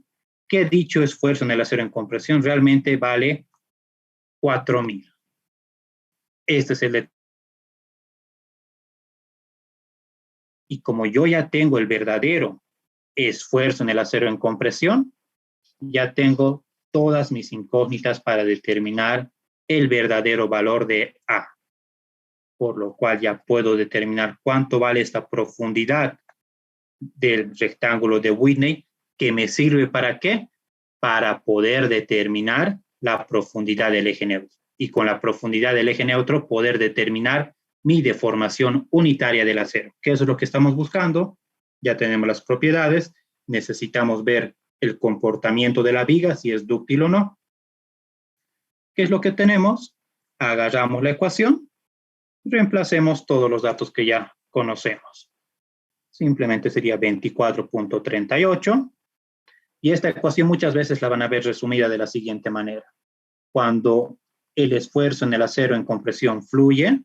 que dicho esfuerzo en el acero en compresión realmente vale 4000. Este es el. Y como yo ya tengo el verdadero esfuerzo en el acero en compresión, ya tengo todas mis incógnitas para determinar el verdadero valor de A, por lo cual ya puedo determinar cuánto vale esta profundidad del rectángulo de Whitney, que me sirve ¿para qué? Para poder determinar la profundidad del eje neutro. Y con la profundidad del eje neutro poder determinar mi deformación unitaria del acero. ¿Qué es lo que estamos buscando? Ya tenemos las propiedades. Necesitamos ver el comportamiento de la viga, si es dúctil o no. ¿Qué es lo que tenemos? Agarramos la ecuación, reemplacemos todos los datos que ya conocemos. Simplemente sería 24.38. Y esta ecuación muchas veces la van a ver resumida de la siguiente manera. Cuando el esfuerzo en el acero en compresión fluye,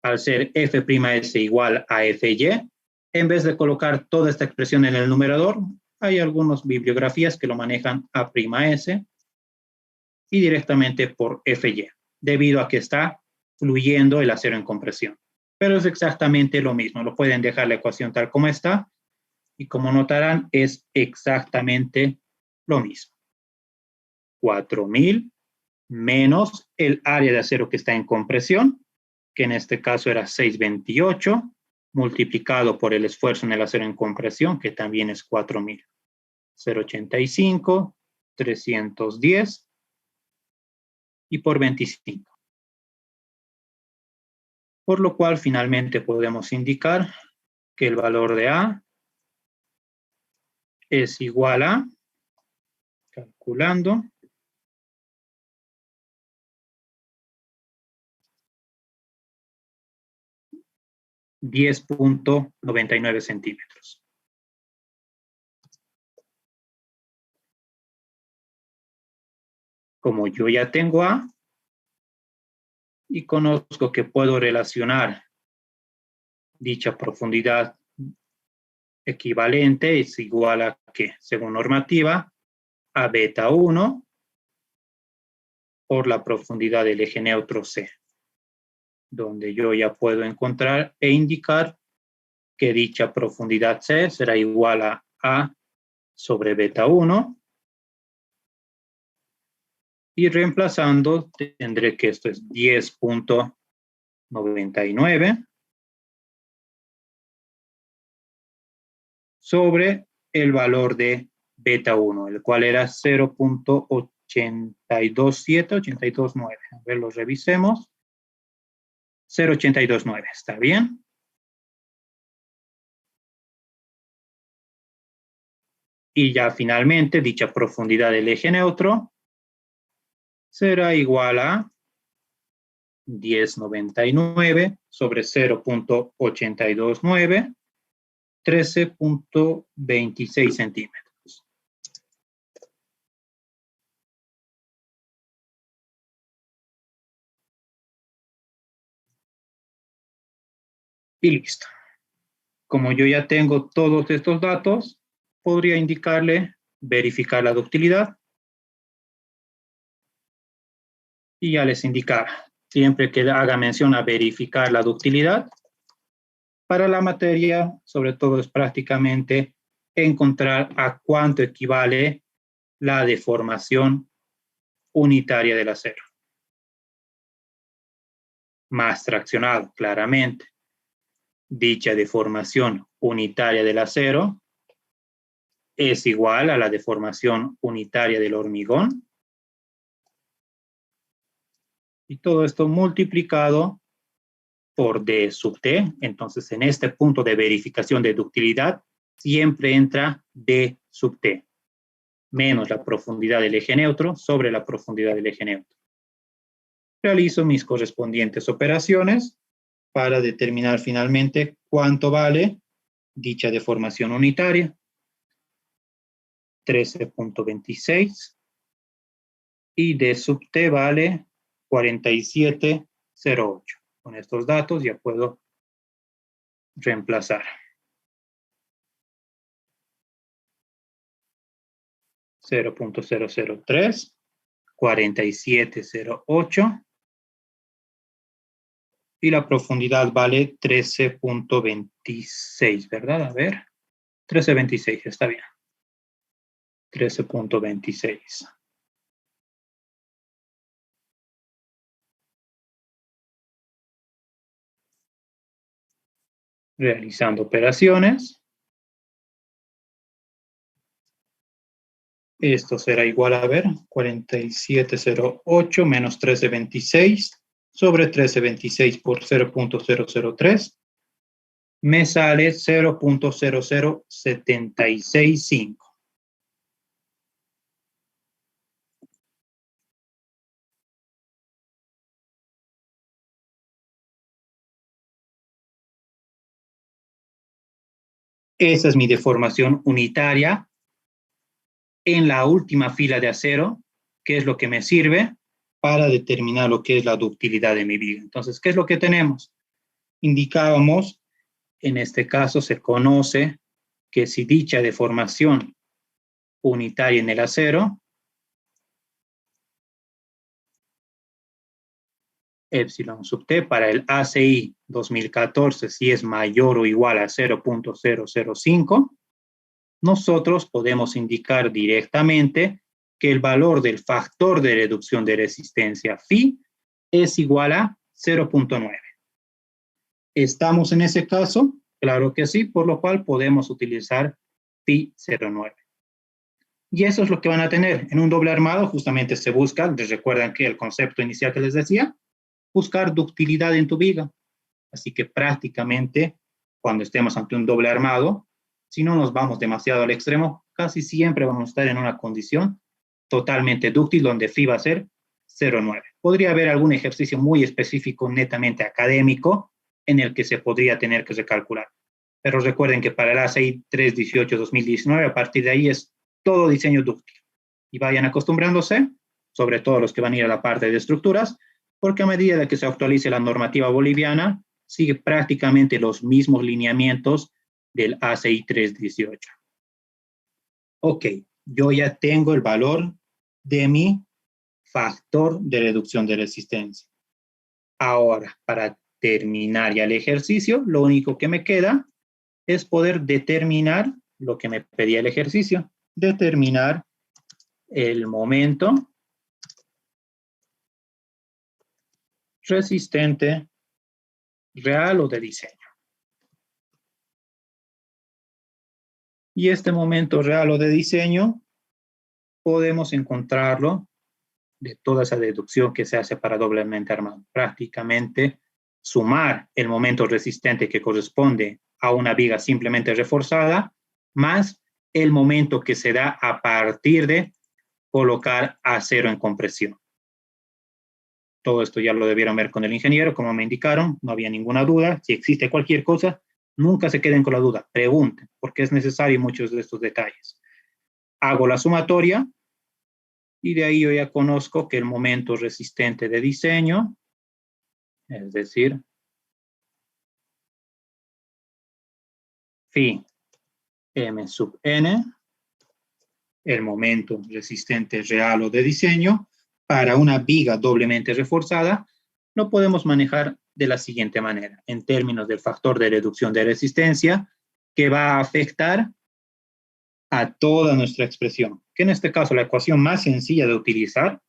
al ser F'S igual a Fy, en vez de colocar toda esta expresión en el numerador, hay algunas bibliografías que lo manejan A'S y directamente por Fy, debido a que está fluyendo el acero en compresión. Pero es exactamente lo mismo, lo pueden dejar la ecuación tal como está, y como notarán, es exactamente lo mismo. 4.000 menos el área de acero que está en compresión, que en este caso era 628, multiplicado por el esfuerzo en el acero en compresión, que también es 4.000. 0.85, 310 y por 25. Por lo cual finalmente podemos indicar que el valor de A es igual a, calculando, 10.99 centímetros. Como yo ya tengo A y conozco que puedo relacionar dicha profundidad equivalente es igual a que, según normativa, a beta 1 por la profundidad del eje neutro C, donde yo ya puedo encontrar e indicar que dicha profundidad C será igual a A sobre beta 1, y reemplazando tendré que esto es 10.99 sobre el valor de beta 1, el cual era 0.827, 829. A ver, lo revisemos. 0.829, ¿está bien? Y ya finalmente, dicha profundidad del eje neutro será igual a 10.99 sobre 0.829, 13.26 centímetros. Y listo. Como yo ya tengo todos estos datos, podría indicarle verificar la ductilidad. Y ya les indicará, siempre que haga mención a verificar la ductilidad, para la materia, sobre todo es prácticamente encontrar a cuánto equivale la deformación unitaria del acero. Más traccionado, claramente. Dicha deformación unitaria del acero es igual a la deformación unitaria del hormigón. Y todo esto multiplicado por D sub T. Entonces, en este punto de verificación de ductilidad, siempre entra D sub T, menos la profundidad del eje neutro sobre la profundidad del eje neutro. Realizo mis correspondientes operaciones para determinar finalmente cuánto vale dicha deformación unitaria. 13.26 y D sub T vale 47.08. Con estos datos ya puedo reemplazar. 0.003, 47.08 y la profundidad vale 13.26, ¿verdad? A ver, 13.26, está bien. 13.26. Realizando operaciones. Esto será igual a ver, 4708 menos 1326 sobre 1326 por 0.003. Me sale 0.00765. Esa es mi deformación unitaria en la última fila de acero, que es lo que me sirve para determinar lo que es la ductilidad de mi viga. Entonces, ¿qué es lo que tenemos? Indicábamos, en este caso se conoce que si dicha deformación unitaria en el acero, epsilon sub t para el ACI 2014, si es mayor o igual a 0.005, nosotros podemos indicar directamente que el valor del factor de reducción de resistencia phi es igual a 0.9. ¿Estamos en ese caso? Claro que sí, por lo cual podemos utilizar phi 0.9. Y eso es lo que van a tener. En un doble armado justamente se busca, les recuerdan que el concepto inicial que les decía, buscar ductilidad en tu viga. Así que prácticamente cuando estemos ante un doble armado, si no nos vamos demasiado al extremo, casi siempre vamos a estar en una condición totalmente dúctil donde phi va a ser 0.9. Podría haber algún ejercicio muy específico, netamente académico, en el que se podría tener que recalcular. Pero recuerden que para el ACI 318-2019, a partir de ahí es todo diseño dúctil. Y vayan acostumbrándose, sobre todo los que van a ir a la parte de estructuras, porque a medida de que se actualice la normativa boliviana, sigue prácticamente los mismos lineamientos del ACI 318. Ok, yo ya tengo el valor de mi factor de reducción de resistencia. Ahora, para terminar ya el ejercicio, lo único que me queda es poder determinar lo que me pedía el ejercicio, determinar el momento resistente real o de diseño. Y este momento real o de diseño podemos encontrarlo de toda esa deducción que se hace para doblemente armado. Prácticamente sumar el momento resistente que corresponde a una viga simplemente reforzada más el momento que se da a partir de colocar acero en compresión. Todo esto ya lo debieron ver con el ingeniero, como me indicaron, no había ninguna duda. Si existe cualquier cosa, nunca se queden con la duda, pregunten, porque es necesario muchos de estos detalles. Hago la sumatoria y de ahí yo ya conozco que el momento resistente de diseño, es decir, phi m sub n, el momento resistente real o de diseño, para una viga doblemente reforzada, lo podemos manejar de la siguiente manera, en términos del factor de reducción de resistencia, que va a afectar a toda nuestra expresión, que en este caso la ecuación más sencilla de utilizar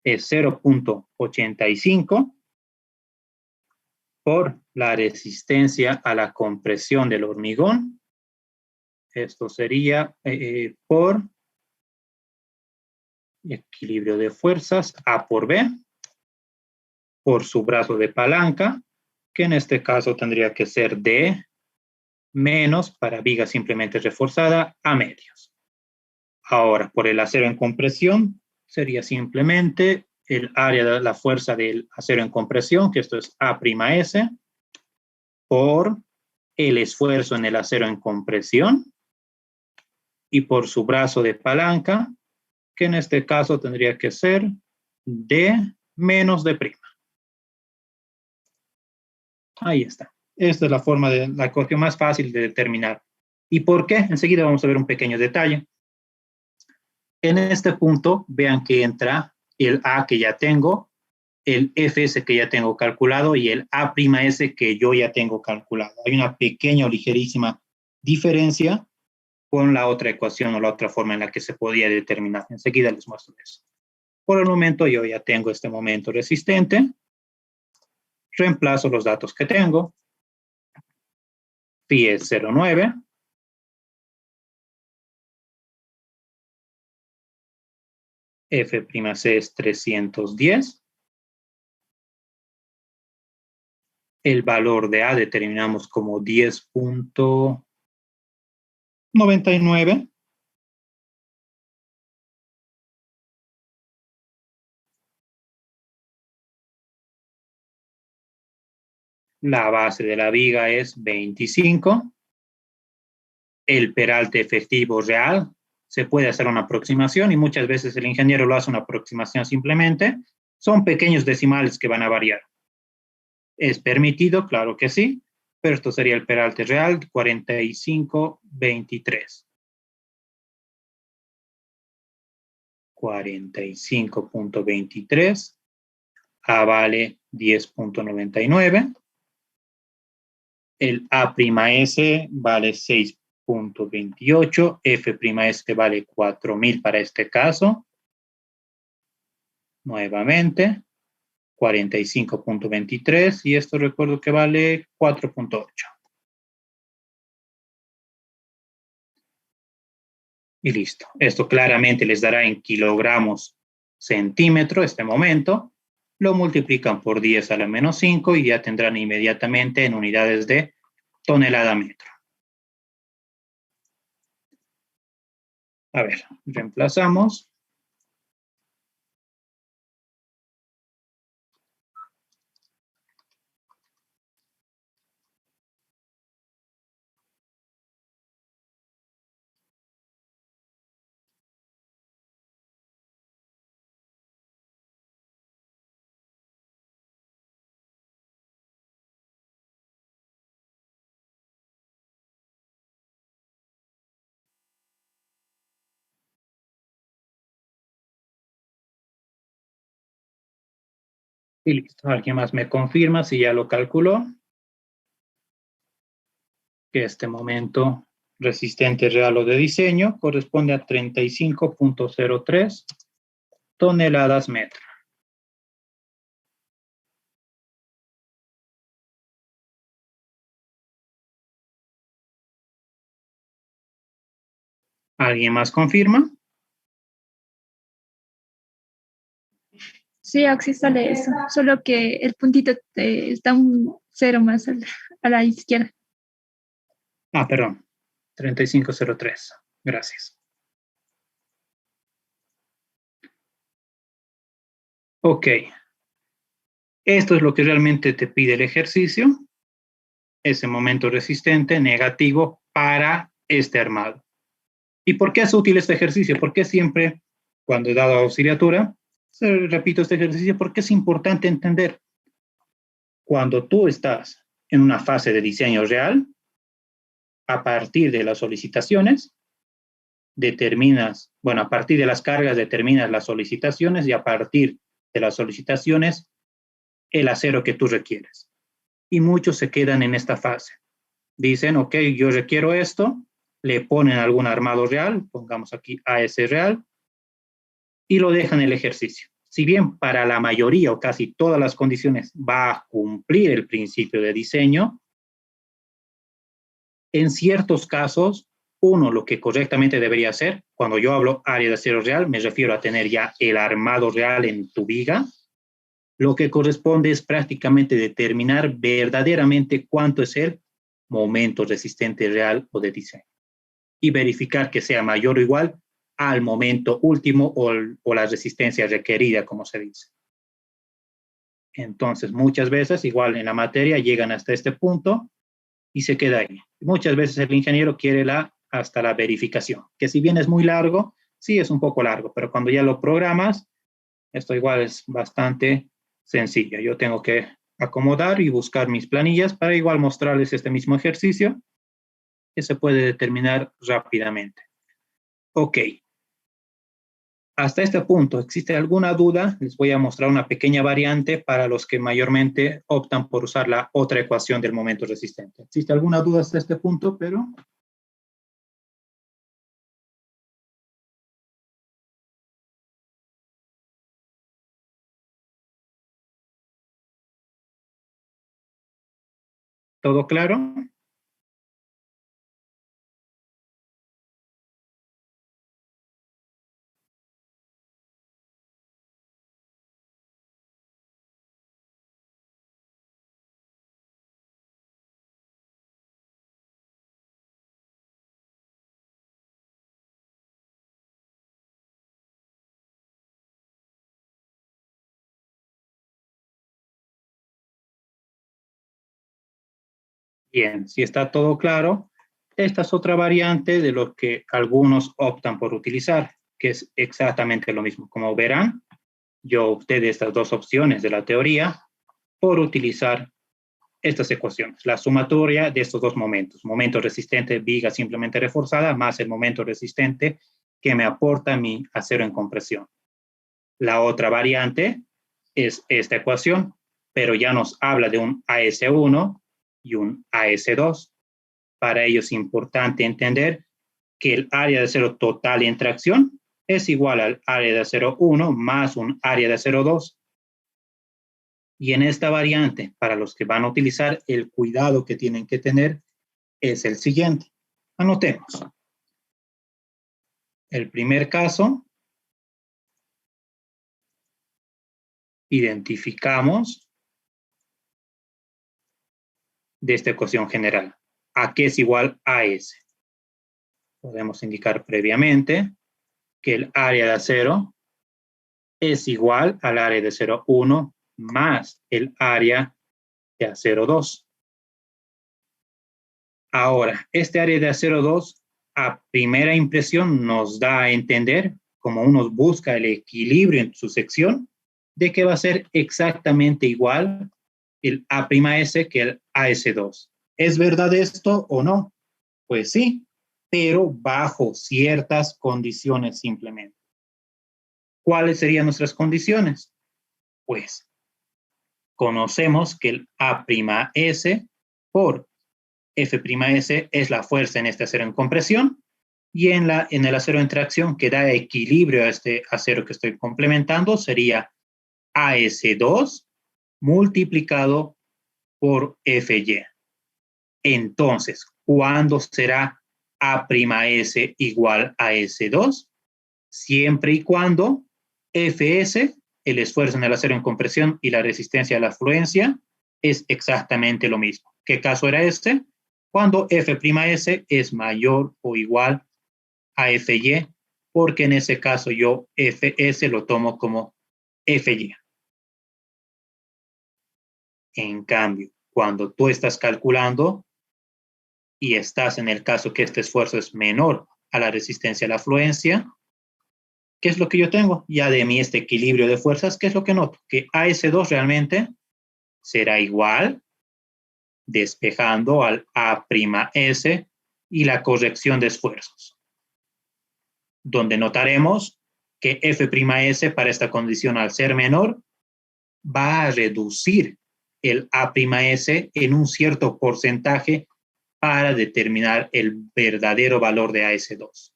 es 0.85 por la resistencia a la compresión del hormigón. Esto sería por equilibrio de fuerzas A por B, por su brazo de palanca, que en este caso tendría que ser D menos para viga simplemente reforzada a medios. Ahora, por el acero en compresión, sería simplemente el área de la fuerza del acero en compresión, que esto es A'S, por el esfuerzo en el acero en compresión y por su brazo de palanca, que en este caso tendría que ser D menos D'. Ahí está. Esta es la forma de la ecuación más fácil de determinar. ¿Y por qué? Enseguida vamos a ver un pequeño detalle. En este punto, vean que entra el A que ya tengo, el Fs que ya tengo calculado y el A'S que yo ya tengo calculado. Hay una pequeña o ligerísima diferencia con la otra ecuación o la otra forma en la que se podía determinar. Enseguida les muestro eso. Por el momento yo ya tengo este momento resistente. Reemplazo los datos que tengo. Phi es 0.9. F'C es 310. El valor de A determinamos como 10.99. La base de la viga es 25. El peralte efectivo real, se puede hacer una aproximación y muchas veces el ingeniero lo hace una aproximación simplemente. Son pequeños decimales que van a variar. ¿Es permitido? Claro que sí, pero esto sería el peralte real, 45.23. 45.23. A vale 10.99. El A'S vale 6.28. F'S vale 4.000 para este caso. Nuevamente, 45.23 y esto recuerdo que vale 4.8. Y listo. Esto claramente les dará en kilogramos centímetro este momento. Lo multiplican por 10 a la menos 5 y ya tendrán inmediatamente en unidades de tonelada metro. A ver, reemplazamos. Y listo. ¿Alguien más me confirma si ya lo calculó? Que este momento resistente real o de diseño corresponde a 35.03 toneladas metro. ¿Alguien más confirma? Sí, Oxy sale eso. Solo que el puntito está un cero más a la izquierda. Ah, perdón. 3503. Gracias. Ok. Esto es lo que realmente te pide el ejercicio. Ese momento resistente negativo para este armado. ¿Y por qué es útil este ejercicio? Porque siempre, cuando he dado auxiliatura, repito este ejercicio porque es importante entender. Cuando tú estás en una fase de diseño real, a partir de las solicitaciones, a partir de las cargas determinas las solicitaciones y a partir de las solicitaciones, el acero que tú requieres. Y muchos se quedan en esta fase. Dicen, ok, yo requiero esto, le ponen algún armado real, pongamos aquí AS real, y lo dejan el ejercicio. Si bien para la mayoría o casi todas las condiciones va a cumplir el principio de diseño, en ciertos casos, uno lo que correctamente debería hacer, cuando yo hablo área de acero real, me refiero a tener ya el armado real en tu viga. Lo que corresponde es prácticamente determinar verdaderamente cuánto es el momento resistente real o de diseño y verificar que sea mayor o igual al momento último o la resistencia requerida, como se dice. Entonces, muchas veces, igual en la materia, llegan hasta este punto y se queda ahí. Muchas veces el ingeniero quiere hasta la verificación, que si bien es muy largo, sí es un poco largo, pero cuando ya lo programas, esto igual es bastante sencillo. Yo tengo que acomodar y buscar mis planillas para igual mostrarles este mismo ejercicio que se puede determinar rápidamente. Ok. Hasta este punto, ¿existe alguna duda? Les voy a mostrar una pequeña variante para los que mayormente optan por usar la otra ecuación del momento resistente. ¿Existe alguna duda hasta este punto, pero? ¿Todo claro? Bien, si está todo claro, esta es otra variante de lo que algunos optan por utilizar, que es exactamente lo mismo. Como verán, yo opté de estas dos opciones de la teoría por utilizar estas ecuaciones, la sumatoria de estos dos momentos, momento resistente, viga simplemente reforzada, más el momento resistente que me aporta mi acero en compresión. La otra variante es esta ecuación, pero ya nos habla de un AS1 y un AS2. Para ello es importante entender que el área de acero total en tracción es igual al área de acero 1 más un área de acero 2. Y en esta variante, para los que van a utilizar, el cuidado que tienen que tener es el siguiente. Anotemos. El primer caso, identificamos de esta ecuación general. ¿A qué es igual a S? Podemos indicar previamente que el área de acero es igual al área de acero 1 más el área de acero 2. Ahora, este área de acero 2 a primera impresión nos da a entender, como uno busca el equilibrio en su sección, de que va a ser exactamente igual el A'S que el AS2. ¿Es verdad esto o no? Pues sí, pero bajo ciertas condiciones simplemente. ¿Cuáles serían nuestras condiciones? Pues conocemos que el A'S por F'S es la fuerza en este acero en compresión y en el acero en tracción que da equilibrio a este acero que estoy complementando sería AS2 multiplicado por Fy. Entonces, ¿cuándo será A'S igual a S2? Siempre y cuando Fs, el esfuerzo en el acero en compresión y la resistencia a la fluencia, es exactamente lo mismo. ¿Qué caso era este? Cuando F'S es mayor o igual a Fy, porque en ese caso yo Fs lo tomo como Fy. En cambio, cuando tú estás calculando y estás en el caso que este esfuerzo es menor a la resistencia a la fluencia, ¿qué es lo que yo tengo? Ya de mí este equilibrio de fuerzas, ¿qué es lo que noto? Que AS2 realmente será igual, despejando al A'S y la corrección de esfuerzos, donde notaremos que F'S para esta condición al ser menor va a reducir el A'S en un cierto porcentaje para determinar el verdadero valor de AS2.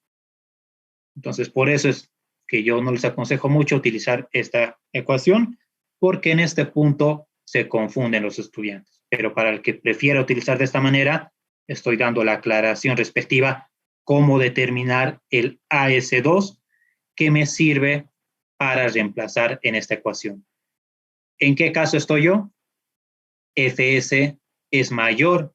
Entonces, por eso es que yo no les aconsejo mucho utilizar esta ecuación, porque en este punto se confunden los estudiantes. Pero para el que prefiera utilizar de esta manera, estoy dando la aclaración respectiva cómo determinar el AS2 que me sirve para reemplazar en esta ecuación. ¿En qué caso estoy yo? Fs es mayor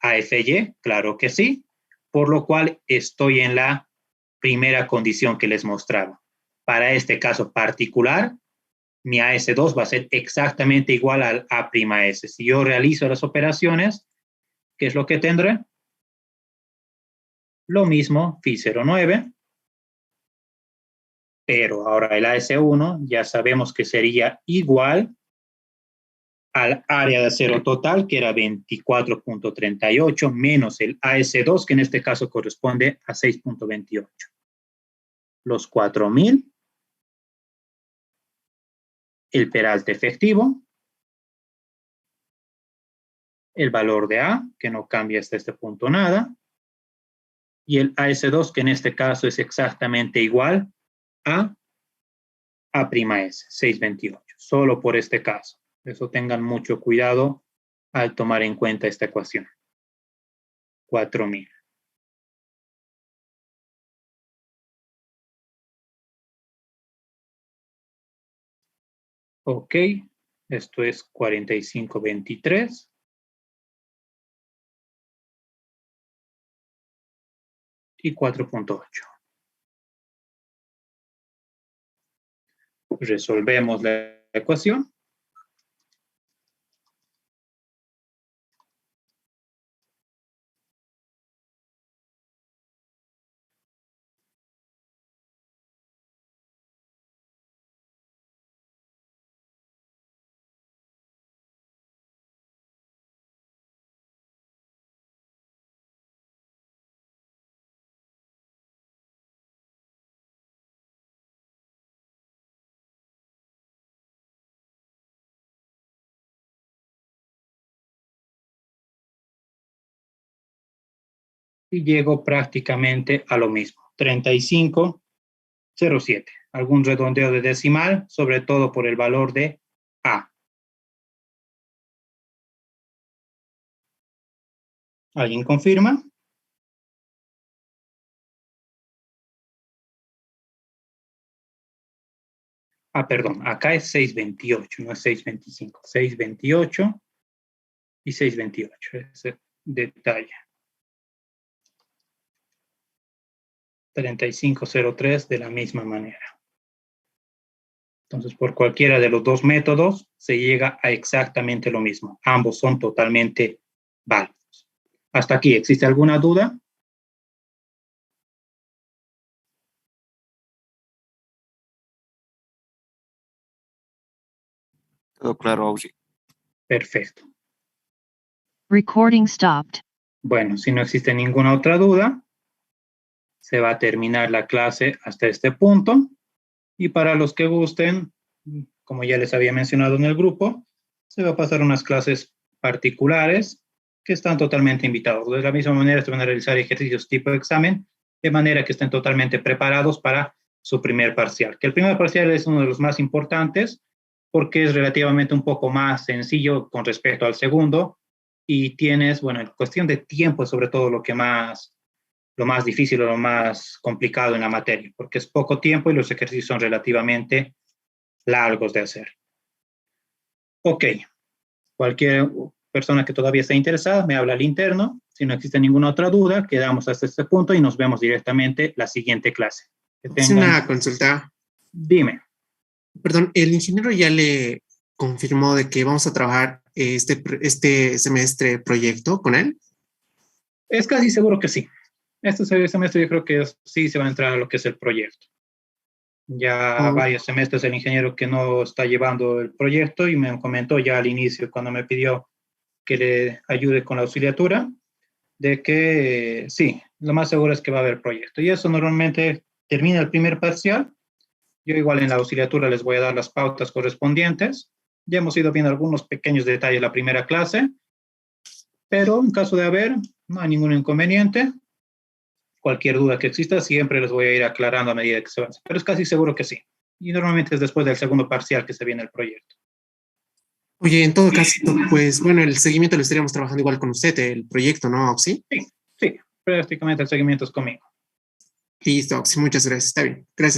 a Fy, claro que sí, por lo cual estoy en la primera condición que les mostraba. Para este caso particular, mi AS2 va a ser exactamente igual al A'S. Si yo realizo las operaciones, ¿qué es lo que tendré? Lo mismo, Φ09, pero ahora el AS1 ya sabemos que sería igual al área de acero total, que era 24.38, menos el AS2, que en este caso corresponde a 6.28. Los 4,000, el peralte efectivo, el valor de A, que no cambia hasta este punto nada, y el AS2, que en este caso es exactamente igual a A'S, 628, solo por este caso. Eso tengan mucho cuidado al tomar en cuenta esta ecuación. 4,000. Ok, esto es 4523. Y 4.8. Resolvemos la ecuación. y llego prácticamente a lo mismo, 35,07. Algún redondeo de decimal, sobre todo por el valor de A. ¿Alguien confirma? Perdón, acá es 628, no es 625. 628 y 628, ese detalle. 3503 de la misma manera. Entonces, por cualquiera de los dos métodos se llega a exactamente lo mismo. Ambos son totalmente válidos. ¿Hasta aquí existe alguna duda? Todo claro, Ausi. Perfecto. Recording stopped. Bueno, si no existe ninguna otra duda, se va a terminar la clase hasta este punto. Y para los que gusten, como ya les había mencionado en el grupo, se va a pasar unas clases particulares que están totalmente invitados. De la misma manera, se van a realizar ejercicios tipo examen, de manera que estén totalmente preparados para su primer parcial. Que el primer parcial es uno de los más importantes porque es relativamente un poco más sencillo con respecto al segundo y tienes, bueno, en cuestión de tiempo, sobre todo lo más difícil o lo más complicado en la materia, porque es poco tiempo y los ejercicios son relativamente largos de hacer. Ok, cualquier persona que todavía esté interesada me habla al interno. Si no existe ninguna otra duda, quedamos hasta este punto y nos vemos directamente la siguiente clase. Es una consulta. Dime. Perdón, el ingeniero ya le confirmó de que vamos a trabajar este semestre proyecto con él. Es casi seguro que sí. Este semestre yo creo que sí se va a entrar a lo que es el proyecto. Ya varios semestres el ingeniero que no está llevando el proyecto y me comentó ya al inicio cuando me pidió que le ayude con la auxiliatura, de que sí, lo más seguro es que va a haber proyecto. Y eso normalmente termina el primer parcial. Yo igual en la auxiliatura les voy a dar las pautas correspondientes. Ya hemos ido viendo algunos pequeños detalles en la primera clase, pero en caso de haber, no hay ningún inconveniente. Cualquier duda que exista, siempre les voy a ir aclarando a medida que se avance. Pero es casi seguro que sí. Y normalmente es después del segundo parcial que se viene el proyecto. Oye, en todo caso, pues bueno, el seguimiento lo estaríamos trabajando igual con usted, el proyecto, ¿no, Oxy? Sí, prácticamente el seguimiento es conmigo. Listo, Oxy, muchas gracias. Está bien. Gracias.